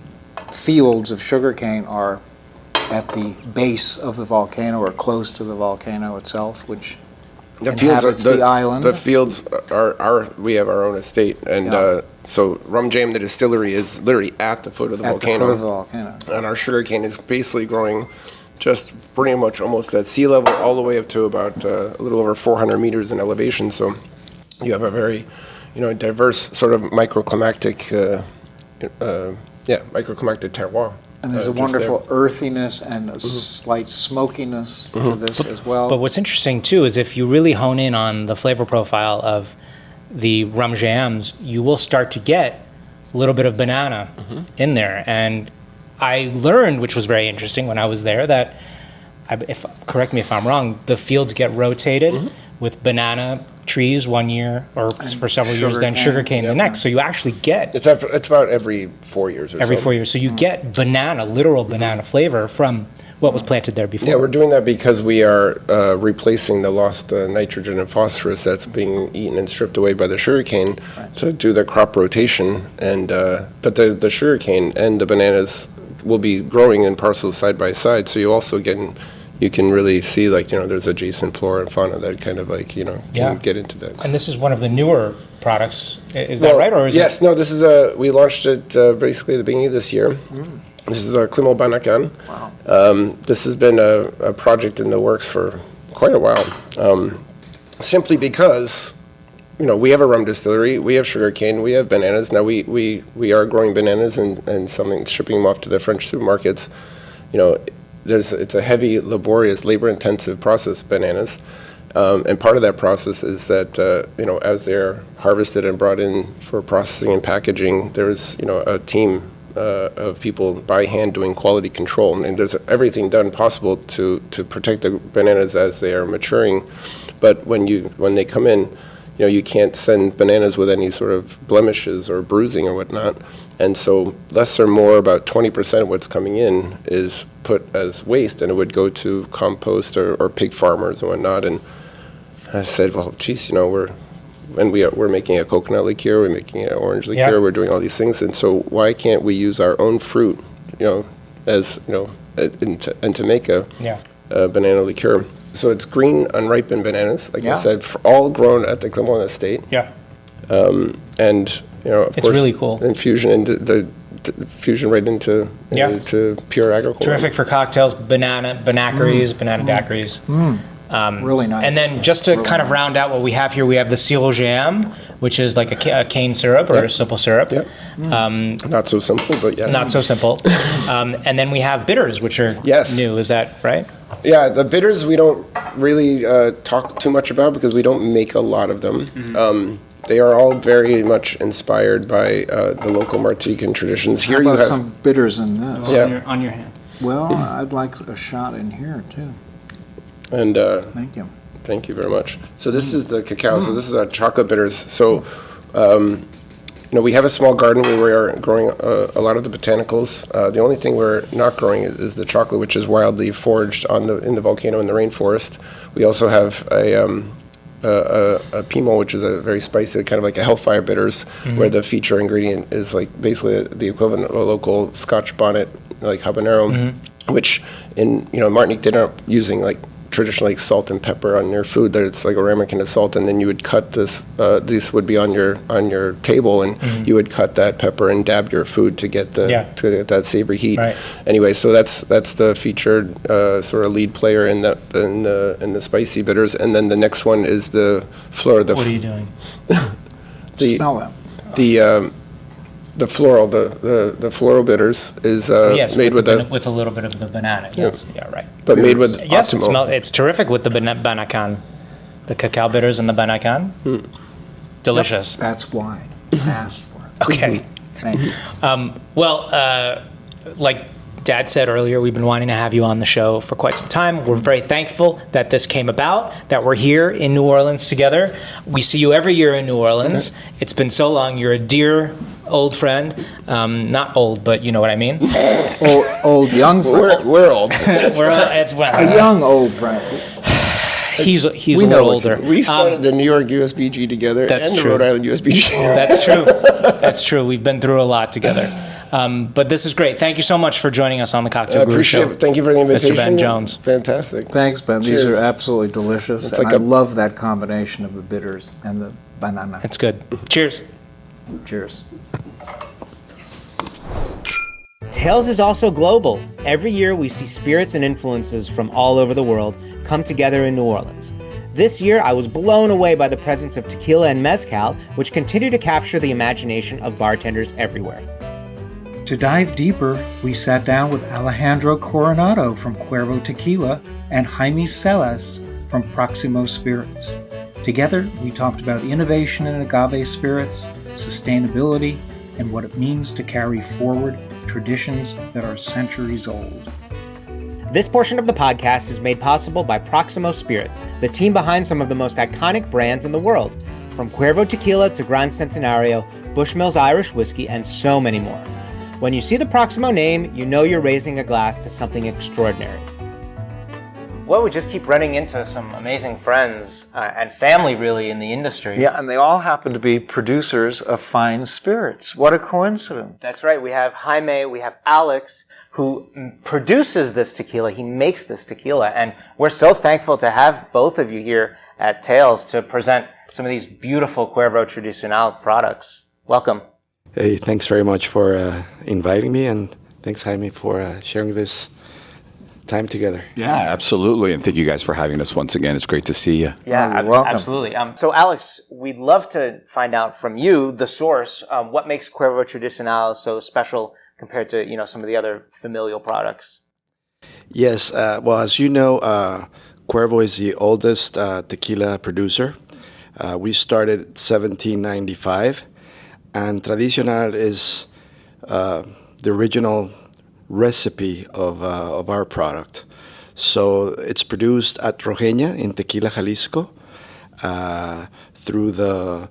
fields of sugarcane are at the base of the volcano or close to the volcano itself, which inhabits the island. The fields we have our own estate, and so Rum Jam, the distillery, is literally at the foot of the volcano. At the foot of the volcano. And our sugarcane is basically growing just pretty much almost at sea level all the way up to about a little over 400 meters in elevation. So you have a very, diverse sort of microclimatic terroir. And there's a wonderful earthiness and a slight smokiness to this as well. But what's interesting too is if you really hone in on the flavor profile of the Rum Jams, you will start to get a little bit of banana in there. And I learned, which was very interesting when I was there, that, correct me if I'm wrong, the fields get rotated with banana trees one year or for several years, then sugarcane the next. So you actually get... It's about every 4 years or so. Every 4 years. So you get banana, literal banana flavor from what was planted there before. Yeah, we're doing that because we are replacing the lost nitrogen and phosphorus that's being eaten and stripped away by the sugarcane to do the crop rotation. And but the sugarcane and the bananas will be growing in parcels side by side, so you can really see there's adjacent flora and fauna that kind of can get into that. And this is one of the newer products, is that right? Or is yes, no, this is we launched it basically at the beginning of this year. This is a Clément Banacan. Wow. This has been a project in the works for quite a while, simply because we have a rum distillery, we have sugarcane, we have bananas. Now we are growing bananas and shipping them off to the French supermarkets. It's a heavy, laborious, labor-intensive process, bananas. And part of that process is that, as they're harvested and brought in for processing and packaging, there's, a team of people by hand doing quality control. And there's everything done possible to protect the bananas as they are maturing. But when they come in, you can't send bananas with any sort of blemishes or bruising or whatnot. And so less or more, about 20% of what's coming in is put as waste, and it would go to compost or pig farmers and whatnot. And I said, well, geez, we're making a coconut liqueur, we're making an orange liqueur, we're doing all these things, and so why can't we use our own fruit, as and to make a banana liqueur? So it's green, unripened bananas, like I said, all grown at the Clément estate. Yeah. And of it's course, really cool. Infusion into the fusion right into pure agriculture. Terrific for cocktails, banana daiquiris. Really nice. And then just to kind of round out what we have here, we have the sirop, which is like a cane syrup or a simple syrup. Yep. Not so simple, but yes. Not so simple. And then we have bitters, which are new. Is that right? Yeah, the bitters we don't really talk too much about because we don't make a lot of them. They are all very much inspired by the local Martinican traditions. Here How about you have some bitters in this? Yeah. On your hand. Well, I'd like a shot in here too. And Thank you. thank you very much. So this is the cacao. So this is our chocolate bitters. So we have a small garden where we are growing a lot of the botanicals. The only thing we're not growing is the chocolate, which is wildly foraged in the volcano in the rainforest. We also have a pimo, which is a very spicy, kind of like a hellfire bitters, where the feature ingredient is like basically the equivalent of a local Scotch bonnet, like habanero, which in Martinique they're not using like traditionally like salt and pepper on your food. That it's like a ramekin of salt, and then you would cut this. This would be on your table, and you would cut that pepper and dab your food to get to get that savory heat. Right. Anyway, so that's the featured sort of lead player in the spicy bitters, and then the next one is the fleur. What are you doing? Smell it. The floral bitters is made with with a little bit of the banana. Yes. Yeah. Right. But made with Yes, Optimo. it's terrific with the banacan, the cacao bitters and the banacan. Delicious. That's wine. Asked for. Okay. Thank you. Like Dad said earlier, we've been wanting to have you on the show for quite some time. We're very thankful that this came about, that we're here in New Orleans together. We see you every year in New Orleans. It's been so long. You're a dear old friend. Not old, but you know what I mean. Old young friend. We're old. A young old friend. He's a know little what older. We started the New York USBG together That's and true. the Rhode Island USBG. That's true. That's true. We've been through a lot together. But this is great. Thank you so much for joining us on the Cocktail I Guru appreciate Show. it. Thank you for the invitation. Mr. Ben Jones. Fantastic. Thanks, Ben. These Cheers. are absolutely delicious. It's And like I a- love that combination of the bitters and the banana. It's good. Cheers. Cheers. Tales is also global. Every year we see spirits and influences from all over the world come together in New Orleans. This year I was blown away by the presence of tequila and mezcal, which continue to capture the imagination of bartenders everywhere. To dive deeper, we sat down with Alejandro Coronado from Cuervo Tequila and Jaime Salas from Proximo Spirits. Together, we talked about innovation in agave spirits, sustainability, and what it means to carry forward traditions that are centuries old. This portion of the podcast is made possible by Proximo Spirits, the team behind some of the most iconic brands in the world, from Cuervo Tequila to Gran Centenario, Bushmills Irish Whiskey, and so many more. When you see the Proximo name, you know you're raising a glass to something extraordinary. Well, we just keep running into some amazing friends and family, really, in the industry. Yeah, and they all happen to be producers of fine spirits. What a coincidence. That's right. We have Jaime, we have Alex, who produces this tequila. He makes this tequila. And we're so thankful to have both of you here at Tales to present some of these beautiful Cuervo Tradicional products. Welcome. Hey, thanks very much for inviting me, and thanks, Jaime, for sharing this time together. Yeah, absolutely. And thank you guys for having us once again. It's great to see you. Yeah, you're welcome. absolutely. So, Alex, we'd love to find out from you, the source, what makes Cuervo Tradicional so special compared to, some of the other familial products. Yes, well, as you know, Cuervo is the oldest tequila producer. We started 1795, and Tradicional is the original recipe of our product. So it's produced at Rojeña in Tequila, Jalisco, through the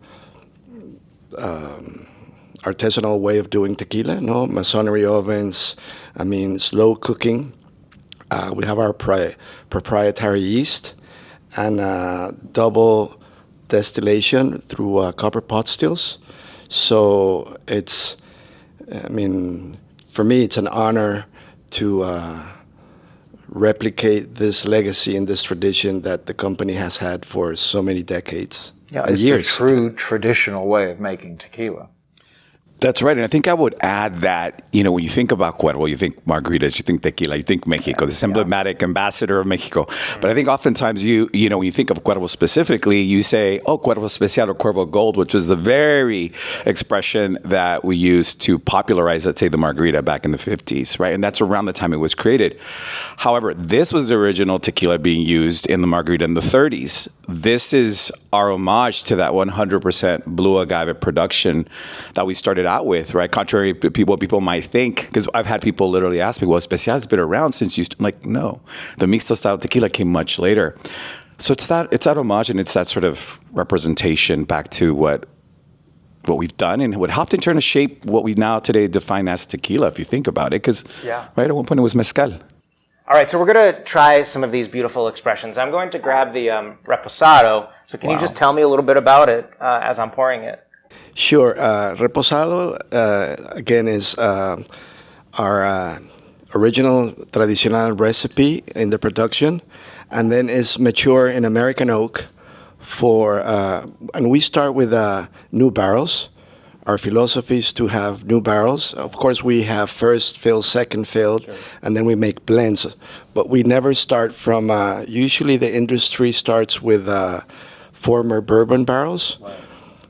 artisanal way of doing tequila, masonry ovens, slow cooking. We have our proprietary yeast and double distillation through copper pot stills. So it's, for me, it's an honor to replicate this legacy and this tradition that the company has had for so many decades and it's years. a true traditional way of making tequila. That's right. And I think I would add that, when you think about Cuervo, you think margaritas, you think tequila, you think Mexico, this emblematic ambassador of Mexico. But I think oftentimes when you think of Cuervo specifically, you say, oh, Cuervo Especial or Cuervo Gold, which was the very expression that we used to popularize, let's say, the margarita back in the 50s, right? And that's around the time it was created. However, this was the original tequila being used in the margarita in the 30s. This is our homage to that 100% blue agave production that we started out with, right? Contrary to what people might think, because I've had people literally ask me, well, Especial's been around since I'm like, no, the mixto style tequila came much later. So it's that homage, and it's that sort of representation back to what we've done and what helped in turn to shape what we now today define as tequila, if you think about it, because right at one point it was mezcal. All right, so we're going to try some of these beautiful expressions. I'm going to grab the reposado. So can you just tell me a little bit about it as I'm pouring it? Sure. Reposado, again, is our original traditional recipe in the production, and then is mature in American oak and we start with new barrels. Our philosophy is to have new barrels. Of course, we have first fill, second fill, and then we make blends. But we never start from, usually the industry starts with former bourbon barrels. Right.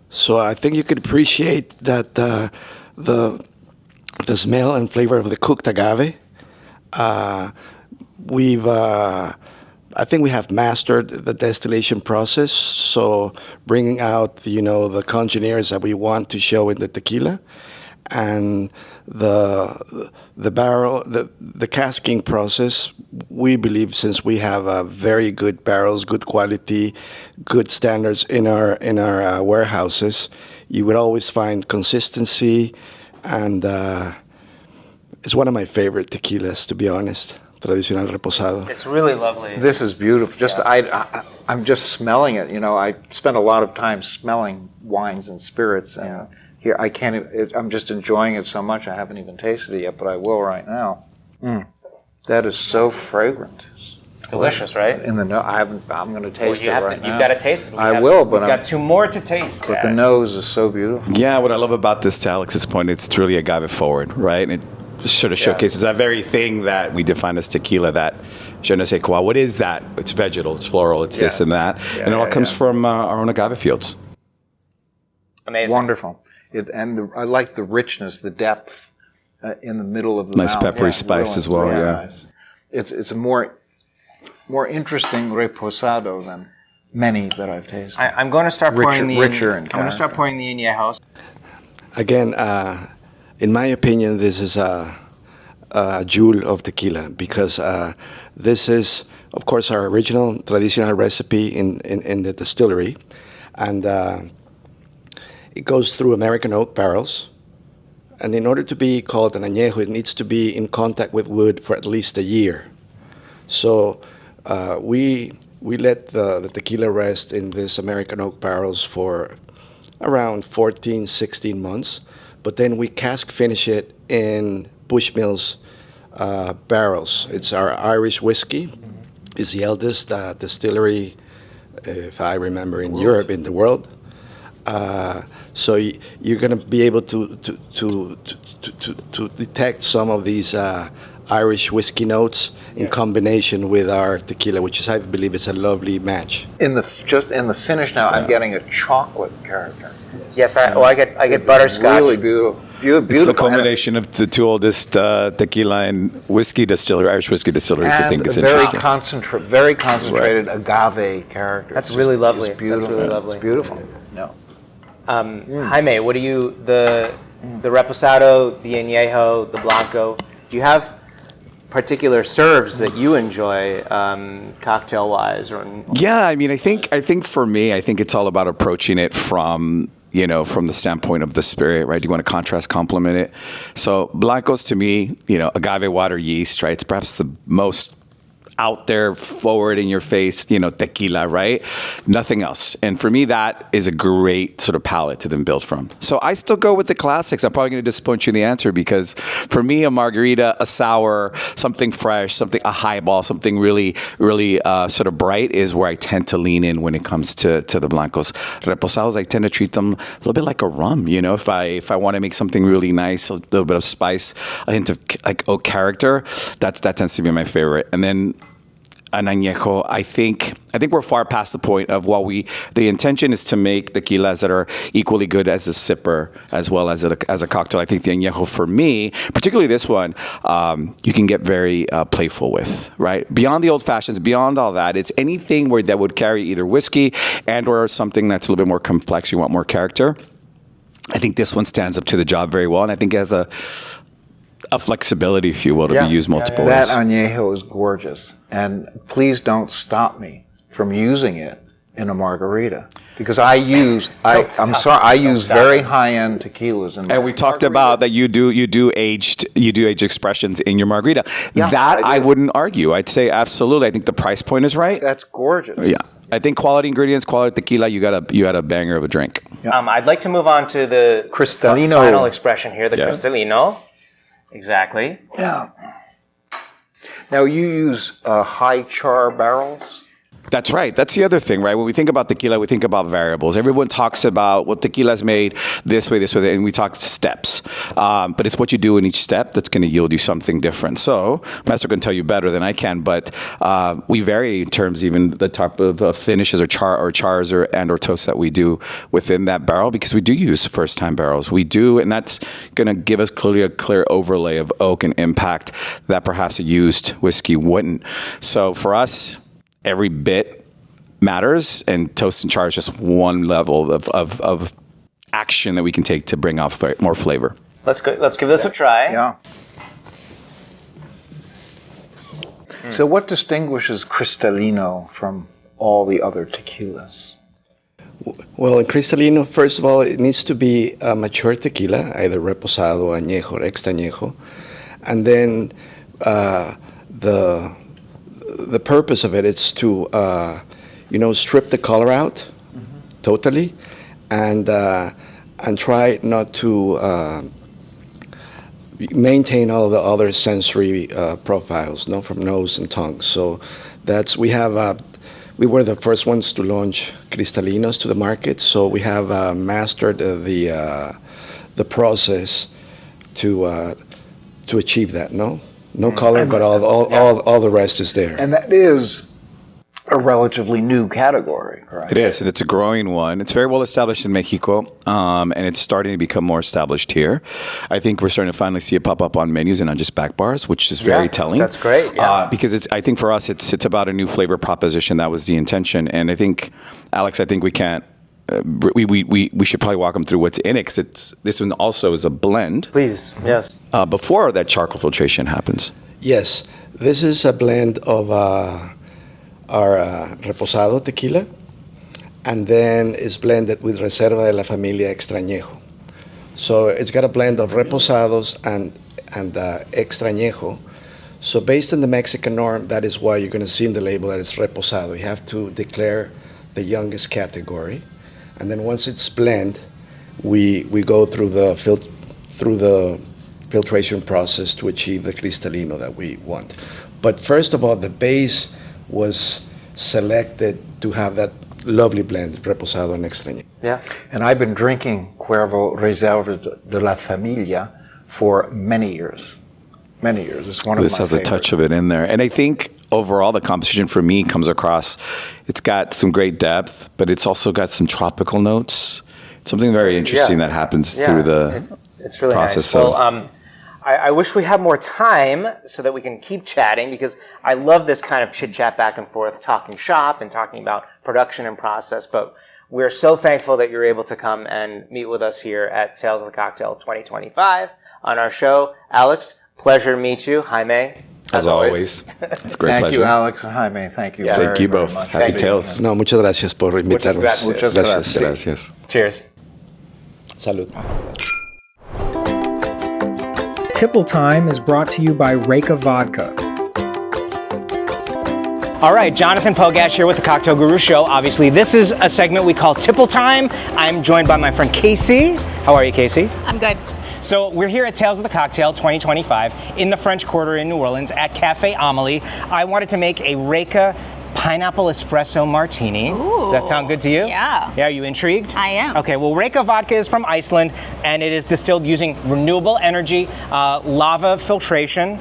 So I think you could appreciate that the smell and flavor of the cooked agave. I think we have mastered the distillation process, so bringing out the congeners that we want to show in the tequila, and the barrel, the casking process. We believe, since we have very good barrels, good quality, good standards in our warehouses, you would always find consistency, and it's one of my favorite tequilas, to be honest. Tradicional Reposado. It's really lovely. This is beautiful. I'm just smelling it. I spend a lot of time smelling wines and spirits, and here I can't. I'm just enjoying it so much. I haven't even tasted it yet, but I will right now. That is so fragrant. Delicious, right? I'm going to taste it right now. You've got to taste it. But we've got two more to taste. But the nose is so beautiful. Yeah, what I love about this, to Alex's point, it's really agave forward, right? And it sort of showcases that very thing that we define as tequila, that je ne sais quoi. What is that? It's vegetal, it's floral, it's this and that. And it all comes from our own agave fields. Amazing. Wonderful. I like the richness, the depth in the middle of the mouth. Nice peppery spice as well, nice. It's a more interesting reposado than many that I've tasted. I'm going to start pouring the añejo. Again, in my opinion, this is a jewel of tequila, because this is, of course, our original traditional recipe in the distillery, and it goes through American oak barrels. And in order to be called an añejo, it needs to be in contact with wood for at least a year. So we let the tequila rest in this American oak barrels for around 14, 16 months. But then we cask finish it in Bushmills barrels. It's our Irish whiskey. It's the eldest distillery, if I remember, in Europe, in the world. So you're going to be able to detect some of these Irish whiskey notes in combination with our tequila, which I believe is a lovely match. In the finish now, I'm getting a chocolate character. Yes, I get butterscotch. Really beautiful. It's the combination of the two oldest tequila and whiskey distilleries, Irish whiskey distilleries. I think is interesting. Very concentrated agave character. That's really lovely. It's beautiful. That's really lovely. It's beautiful. No. Jaime, what do you the reposado, the añejo, the blanco? Do you have particular serves that you enjoy, cocktail-wise? Yeah, I mean, I think for me, it's all about approaching it from the standpoint of the spirit, right? You want to contrast, complement it. So blancos, to me, agave water yeast, right? It's perhaps the most out there, forward in your face, tequila, right? Nothing else. And for me, that is a great sort of palette to then build from. So I still go with the classics. I'm probably going to disappoint you in the answer because for me, a margarita, a sour, something fresh, a highball, something really, really sort of bright is where I tend to lean in when it comes to the blancos. Reposados, I tend to treat them a little bit like a rum, If I want to make something really nice, a little bit of spice, a hint of like oak character, that tends to be my favorite. And then an añejo, I think we're far past the point of the intention is to make tequilas that are equally good as a sipper as well as a cocktail. I think the añejo for me, particularly this one, you can get very playful with, right? Beyond the old fashions, beyond all that, it's anything that would carry either whiskey and or something that's a little bit more complex, you want more character. I think this one stands up to the job very well, and I think it has a flexibility, if you will, to be used multiple ways. That añejo is gorgeous, and please don't stop me from using it in a margarita because I use very high-end tequilas. And we talked about that you do aged expressions in your margarita. Yeah, I wouldn't argue. I'd say absolutely. I think the price point is right. That's gorgeous. Yeah. I think quality ingredients, quality tequila, you got a banger of a drink. Yeah. I'd like to move on to the Cristalino final expression here, the Cristalino. Exactly. Yeah. Now you use high char barrels. That's right. That's the other thing, right? When we think about tequila, we think about variables. Everyone talks about, well, tequila's made this way, and we talk steps. But it's what you do in each step that's going to yield you something different. So, Master can tell you better than I can, but we vary in terms even the type of finishes or chars or toasts that we do within that barrel because we do use first-time barrels. We do, and that's going to give us clearly a clear overlay of oak and impact that perhaps a used whiskey wouldn't. So for us, every bit matters, and toast and char is just one level of action that we can take to bring out more flavor. Let's give this a try. Yeah. So what distinguishes Cristalino from all the other tequilas? Well, in Cristalino, first of all, it needs to be a mature tequila, either reposado, añejo, or extra añejo. And then the purpose of it is to, strip the color out totally, and try not to maintain all of the other sensory profiles, from nose and tongue. So we were the first ones to launch Cristalinos to the market. So we have mastered the process to achieve that. No color, but all the rest is there. And that is a relatively new category, right? It is, and it's a growing one. It's very well established in Mexico, and it's starting to become more established here. I think we're starting to finally see it pop up on menus and on just back bars, which is very telling. That's great. Yeah. Because I think for us, it's about a new flavor proposition. That was the intention, and I think, Alex, we can't. We should probably walk them through what's in it because this one also is a blend. Please, yes. Before that charcoal filtration happens. Yes, this is a blend of our reposado tequila, and then it's blended with Reserva de la Familia Extra Añejo. So it's got a blend of reposados and extra añejo. So based on the Mexican norm, that is why you're going to see in the label that it's reposado. You have to declare the youngest category. And then once it's blended, we go through the filtration process to achieve the Cristalino that we want. But first of all, the base was selected to have that lovely blend, reposado and extra añejo. Yeah. And I've been drinking Cuervo Reserva de la Familia for many years. Many years. It's one of my favorites. This has a touch of it in there. And I think overall the composition for me comes across, it's got some great depth, but it's also got some tropical notes. Something very interesting that happens through the it's really process. Nice. Well, I wish we had more time so that we can keep chatting because I love this kind of chit-chat back and forth, talking shop and talking about production and process. But we're so thankful that you're able to come and meet with us here at Tales of the Cocktail 2025 on our show. Alex, pleasure to meet you. Jaime, as always. It's a great pleasure. Thank you, Alex and Jaime. Thank you. Thank you both. Happy Tales. No, muchas gracias por invitarnos. Muchas gracias. Cheers. Salud. Tipple Time is brought to you by Reka Vodka. All right, Jonathan Pogash here with the Cocktail Guru Show. Obviously, this is a segment we call Tipple Time. I'm joined by my friend Casey. How are you, Casey? I'm good. So we're here at Tales of the Cocktail 2025 in the French Quarter in New Orleans at Cafe Amelie. I wanted to make a Reka pineapple espresso martini. Ooh. Does that sound good to you? Yeah. Yeah, are you intrigued? I am. Okay, well, Reka vodka is from Iceland, and it is distilled using renewable energy, lava filtration.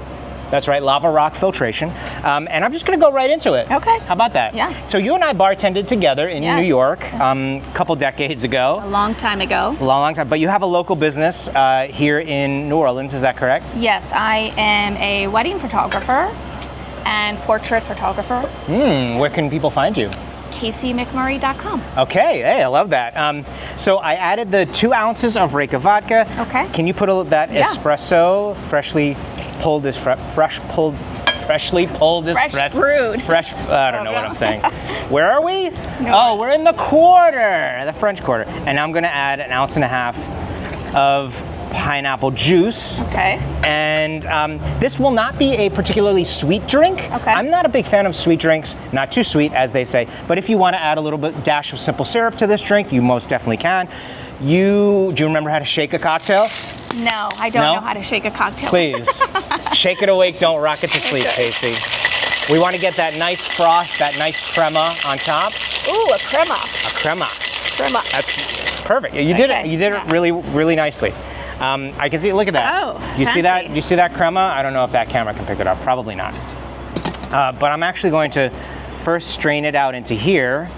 That's right, lava rock filtration. And I'm just gonna go right into it. Okay. How about that? Yeah. So you and I bartended together in Yes. New York Yes. a couple decades ago. A long time ago. Long time, but you have a local business here in New Orleans, is that correct? Yes, I am a wedding photographer and portrait photographer. Where can people find you? CaseyMcMurray.com. Okay, hey, I love that. So I added the 2 ounces of Reka vodka. Okay. Can you put that Yeah. espresso, freshly pulled espresso? brewed. Fresh, I don't know what I'm saying. Where are we? No. Oh, we're in the Quarter, the French Quarter. And I'm gonna add 1.5 ounces of pineapple juice. Okay. And this will not be a particularly sweet drink. Okay. I'm not a big fan of sweet drinks, not too sweet as they say, but if you want to add a little bit dash of simple syrup to this drink, you most definitely can. Do you remember how to shake a cocktail? No, I don't No? know how to shake a cocktail. Please, shake it awake, don't rock it to sleep, Casey. We want to get that nice froth, that nice crema on top. Ooh, a crema. A crema. Crema. That's perfect. You did it. You did it really, really nicely. I can see. Look at that. Oh, you see that? fancy. You see that crema? I don't know if that camera can pick it up. Probably not. But I'm actually going to first strain it out into here.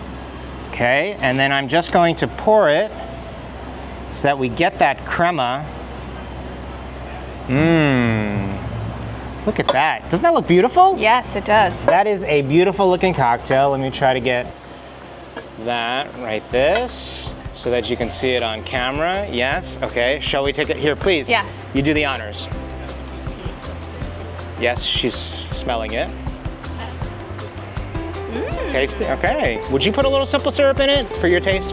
Okay, and then I'm just going to pour it so that we get that crema. Look at that. Doesn't that look beautiful? Yes, it does. That is a beautiful looking cocktail. Let me try to get that right this so that you can see it on camera. Yes, okay. Shall we take it here, please? Yes. You do the honors. Yes, she's smelling it. Taste it, okay. Would you put a little simple syrup in it for your taste?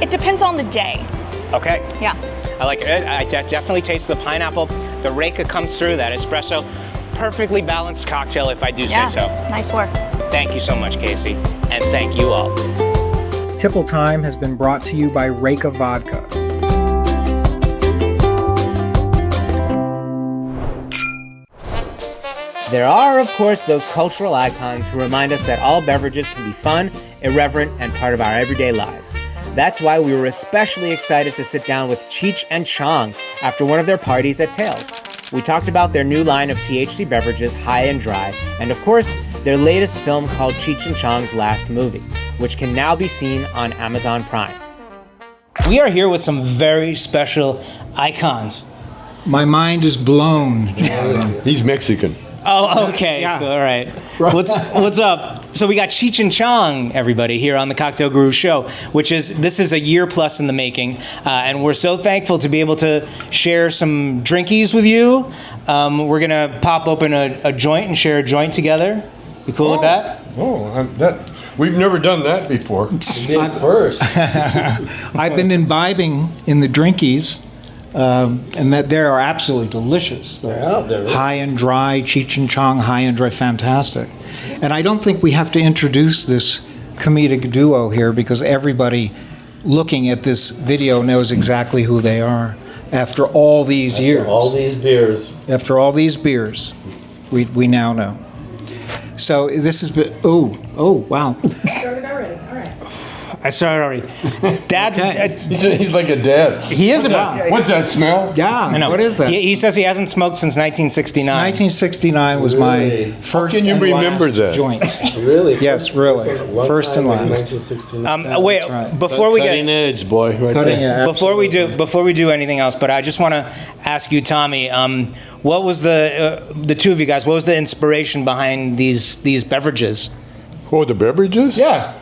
It depends on the day. Okay. Yeah. I like it. I definitely taste the pineapple. The Reka comes through, that espresso. Perfectly balanced cocktail, if I do Yeah. say so. Nice work. Thank you so much, Casey. And thank you all. Tipple Time has been brought to you by Reka Vodka. There are, of course, those cultural icons who remind us that all beverages can be fun, irreverent, and part of our everyday lives. That's why we were especially excited to sit down with Cheech and Chong after one of their parties at Tales. We talked about their new line of THC beverages, High and Dry, and of course, their latest film called Cheech and Chong's Last Movie, which can now be seen on Amazon Prime. We are here with some very special icons. My mind is blown. He's Mexican. Oh, okay. Yeah. So, all right. What's up? So we got Cheech and Chong, everybody, here on the Cocktail Guru Show, this is a year plus in the making, and we're so thankful to be able to share some drinkies with you. We're gonna pop open a joint and share a joint together. You cool with that? We've never done that before. First. I've been imbibing in the drinkies, and that they are absolutely delicious. They're High and Dry, Cheech and Chong, High and Dry, fantastic. And I don't think we have to introduce this comedic duo here because everybody looking at this video knows exactly who they are after all these years. all these beers. After all these beers, we now know. So this has been, oh, wow. I started already. Dad, Okay. He's like a dad. he is about. What's that smell? Yeah, I know. what is that? He says he hasn't smoked since 1969. 1969 was Really? my first can you and remember last that? joint. Really? Yes, really. First and last. 1969. Wait, right. before we Cutting get edge, boy. Right Cutting there. edge. before we do anything else, but I just want to ask you, Tommy, what was the two of you guys? What was the inspiration behind these beverages? Oh, the beverages? Yeah.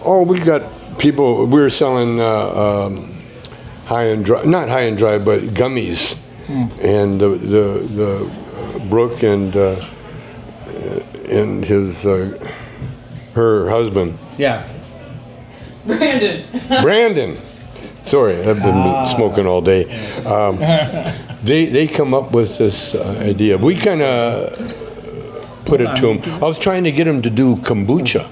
Oh, we got people. We were selling high and dry, not high and dry, but gummies, and the Brooke and his her husband. Yeah. Brandon. Sorry, I've been smoking all day. They come up with this idea. We kind of put it to them. I was trying to get them to do kombucha,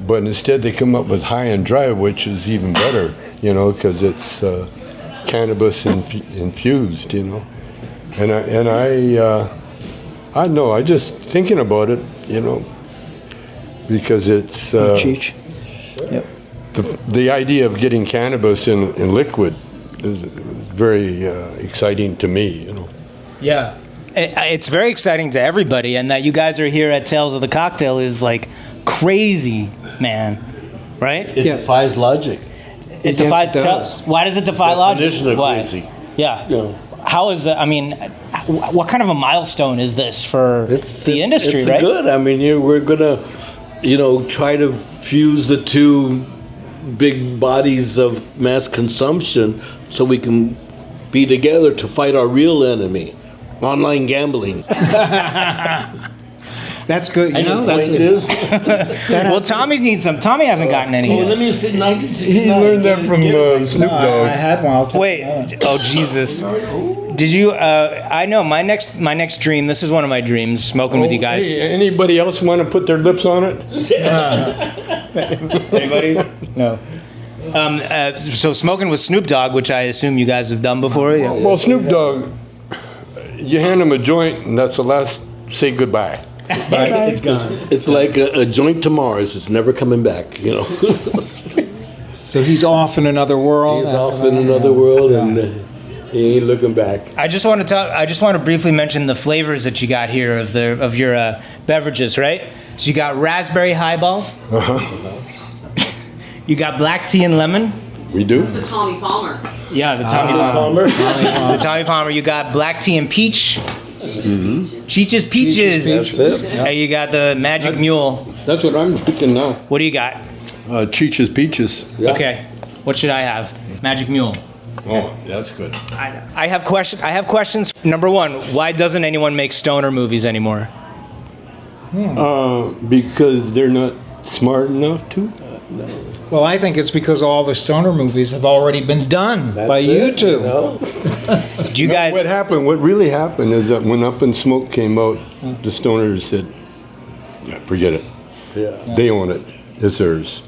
but instead they come up with high and dry, which is even better, you know, because it's cannabis infused, you know. And I know, I just thinking about it, you know, because it's Cheech. Yep. the idea of getting cannabis in liquid is very exciting to me, you know. Yeah. It's very exciting to everybody, and that you guys are here at Tales of the Cocktail is like crazy, man. Right? It defies logic. It defies. Why does it defy logic? Definition of Why? crazy. Yeah. How is that? I mean, what kind of a milestone is this for the industry, it's right? Good. I mean, we're gonna, try to fuse the two big bodies of mass consumption so we can be together to fight our real enemy, online gambling. That's good. You know, that's it. Well, Tommy needs some. Tommy hasn't gotten any yet. Let me see. He learned that from Snoop Dogg. I had one. Wait. Oh, Jesus. Did you? I know my next dream. This is one of my dreams. Smoking with you guys. Hey, anybody else want to put their lips on it? Anybody? No. So smoking with Snoop Dogg, which I assume you guys have done before. Yeah. Well, Snoop Dogg, you hand him a joint, and that's the last. Say goodbye. It's gone. It's like a joint to Mars. It's never coming back. You know. So he's off in another world. He's off in another world, and he ain't looking back. I just want to briefly mention the flavors that you got here of your beverages, right? So you got raspberry highball. You got black tea and lemon. We do. The Tommy Palmer. Yeah, the Tommy Palmer. The Tommy Palmer. You got black tea and peach. Cheech's Peaches. That's it. Hey, you got the Magic Mule. That's what I'm drinking now. What do you got? Cheech's Peaches. Yeah. Okay. What should I have? Magic Mule. Oh, that's good. I have questions. Number one, why doesn't anyone make stoner movies anymore? Because they're not smart enough to. Well, I think it's because all the stoner movies have already been done by you two. Do you guys? What really happened is that when Up in Smoke came out, the stoners said, yeah, forget it. Yeah. They own it. It's theirs.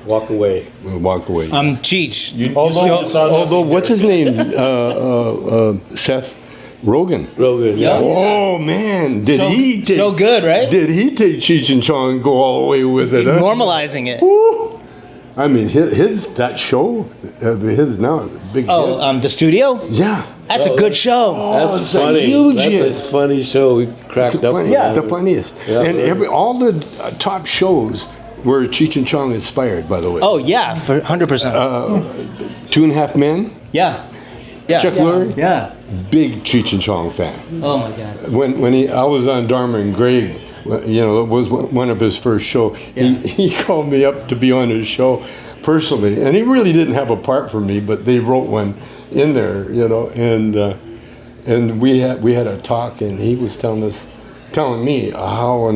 Walk away. We'll walk away. Cheech. Although what's his name? Seth Rogen. Yeah. Oh man, so good, right? Did he take Cheech and Chong and go all the way with it? Huh? Normalizing it. Woo! I mean, that show, his now big. The Studio. Yeah. That's a good show. That's funny. That's a funny show. We cracked up. The funniest. Yeah. And all the top shows were Cheech and Chong inspired, by the way. Oh yeah, for 100%. 2.5 Men. Yeah. Chuck Lorre. Yeah. Big Cheech and Chong fan. Oh my God. When I was on Dharma and Greg, it was one of his first show. Yeah. He called me up to be on his show personally, and he really didn't have a part for me, but they wrote one in there, and we had a talk, and he was telling me how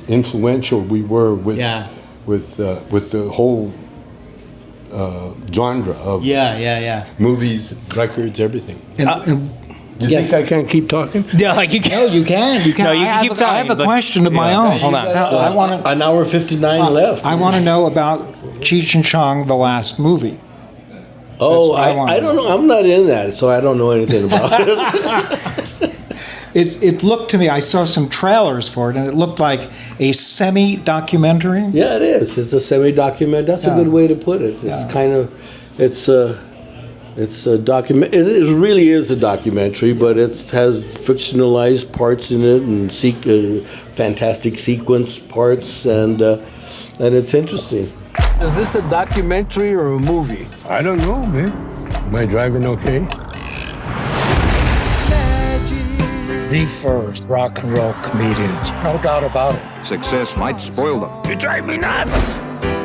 influential we were with the whole genre of movies, records, everythed You think I can't keep talking? Yeah, like you can. No, you can. You can. No, you can keep talking. I have a question of my own. Hold on. I want an hour 59 left. I want to know about Cheech and Chong, the last movie. Oh, I don't know. I'm not in that, so I don't know anything about it. It looked to me, I saw some trailers for it, and it looked like a semi-documentary. Yeah, it is. It's a semi-documentary. That's a good way to put it. It's kind of, it's a document. It really is a documentary, but it has fictionalized parts in it and fantastic sequence parts, and it's interesting. Is this a documentary or a movie? I don't know, man. Am I driving okay? The first rock and roll comedians, no doubt about it. Success might spoil them. You drive me nuts.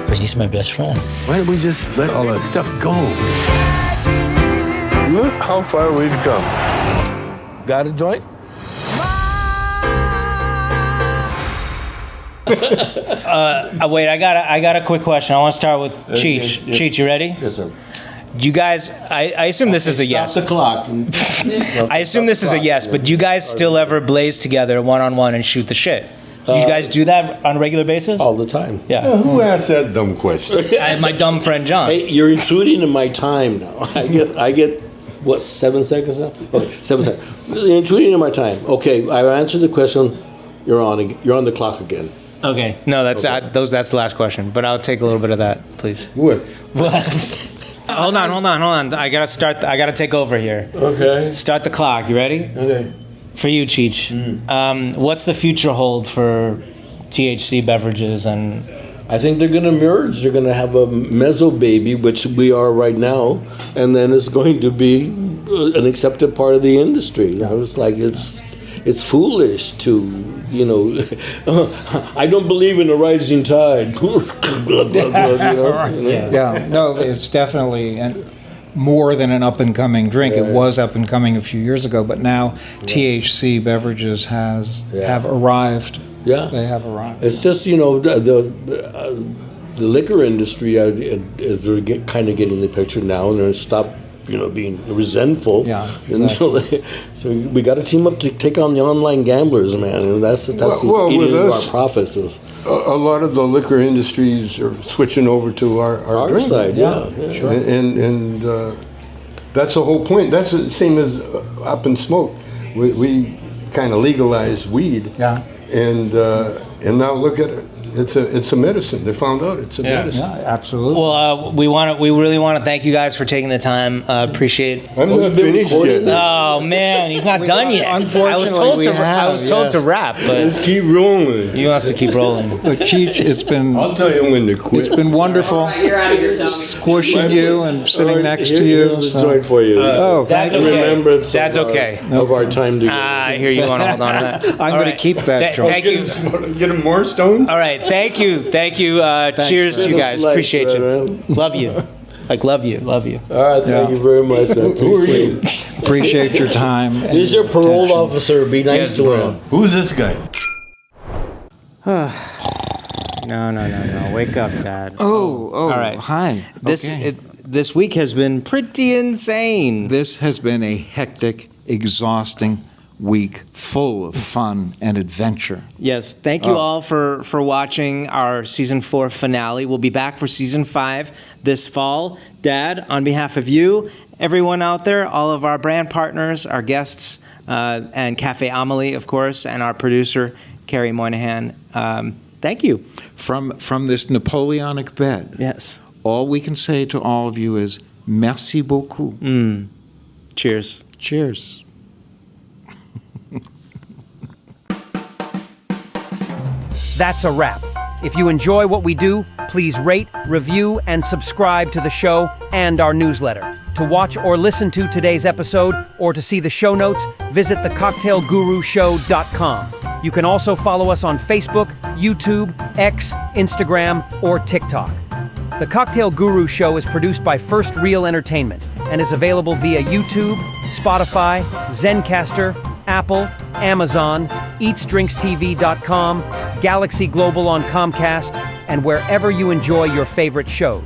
But he's my best friend. Why don't we just let all that stuff go? Look how far we've come. Got a joint? Wait, I got a quick question. I want to start with Cheech. Yes. Cheech, you ready? Yes, sir. Do you guys? I assume this is a yes. Stop the clock. I assume this is a yes. But do you guys still ever blaze together one-on-one and shoot the shit? You guys do that on a regular basis? All the time. Yeah. Who asked that dumb question? My dumb friend John. Hey, you're intruding in my time now. I get what, 7 seconds now? Okay, 7 seconds. You're intruding in my time. Okay, I answered the question. You're on the clock again. Okay. No, that's that's the last question. But I'll take a little bit of that, please. What? Hold on. I gotta take over here. Okay. Start the clock. You ready? Okay. For you, Cheech. What's the future hold for THC beverages? And I think they're going to merge. They're going to have a mezzo baby, which we are right now, and then it's going to be an accepted part of the industry. You know, it's like it's foolish to, you know, I don't believe in a rising tide. Yeah, no, it's definitely more than an up-and-coming drink. It was up-and-coming a few years ago, but now THC beverages have arrived. Yeah. They have arrived. It's just, you know, the liquor industry they're kind of getting the picture now, and they're stop, you know, being resentful. Yeah, until so we got to team up to take on the online gamblers, man. And that's eating into our profits. A lot of the liquor industries are switching over to our drink side. Yeah, sure. And that's the whole point. That's the same as Up and Smoke. We kind of legalized weed. Yeah. And now look at it. It's a medicine. They found out it's a medicine. Yeah, absolutely. well, we really want to thank you guys for taking the time. Appreciate. I'm not finished yet. Oh man, he's not done yet. Unfortunately, I was told to wrap, but Keep rolling. he wants to keep rolling. Look, Cheech, it's been I'll tell you when to quit. it's been wonderful You're out of here, Tommy. squishing you and sitting next to you. Here's a joint for you. Oh, That's thank you. okay. Remembrance That's of okay. Of our time together. I hear you want to hold on to that. I'm going to keep that joint. Thank you. Get him more stoned? All right, thank you. Cheers to you guys. Appreciate you. Love you. Love you. All right, thank you very much. I appreciate it. Appreciate your time. and Here's your parole attention. officer. Be nice to him. Who's this guy? No. Wake up, Dad. Oh, All right. Hi. Okay. This week has been pretty insane. This has been a hectic, exhausting week full of fun and adventure. Yes, thank you all for watching our season 4 finale. We'll be back for season 5 this fall. Dad, on behalf of you, everyone out there, all of our brand partners, our guests, and Cafe Amelie, of course, and our producer, Carrie Moynihan, thank you. From this Napoleonic bed, Yes. all we can say to all of you is merci beaucoup. Cheers. Cheers. That's a wrap. If you enjoy what we do, please rate, review, and subscribe to the show and our newsletter. To watch or listen to today's episode or to see the show notes, visit thecocktailgurushow.com. You can also follow us on Facebook, YouTube, X, Instagram, or TikTok. The Cocktail Guru Show is produced by First Reel Entertainment and is available via YouTube, Spotify, Zencaster, Apple, Amazon, EatsDrinksTV.com, Galaxy Global on Comcast, and wherever you enjoy your favorite shows.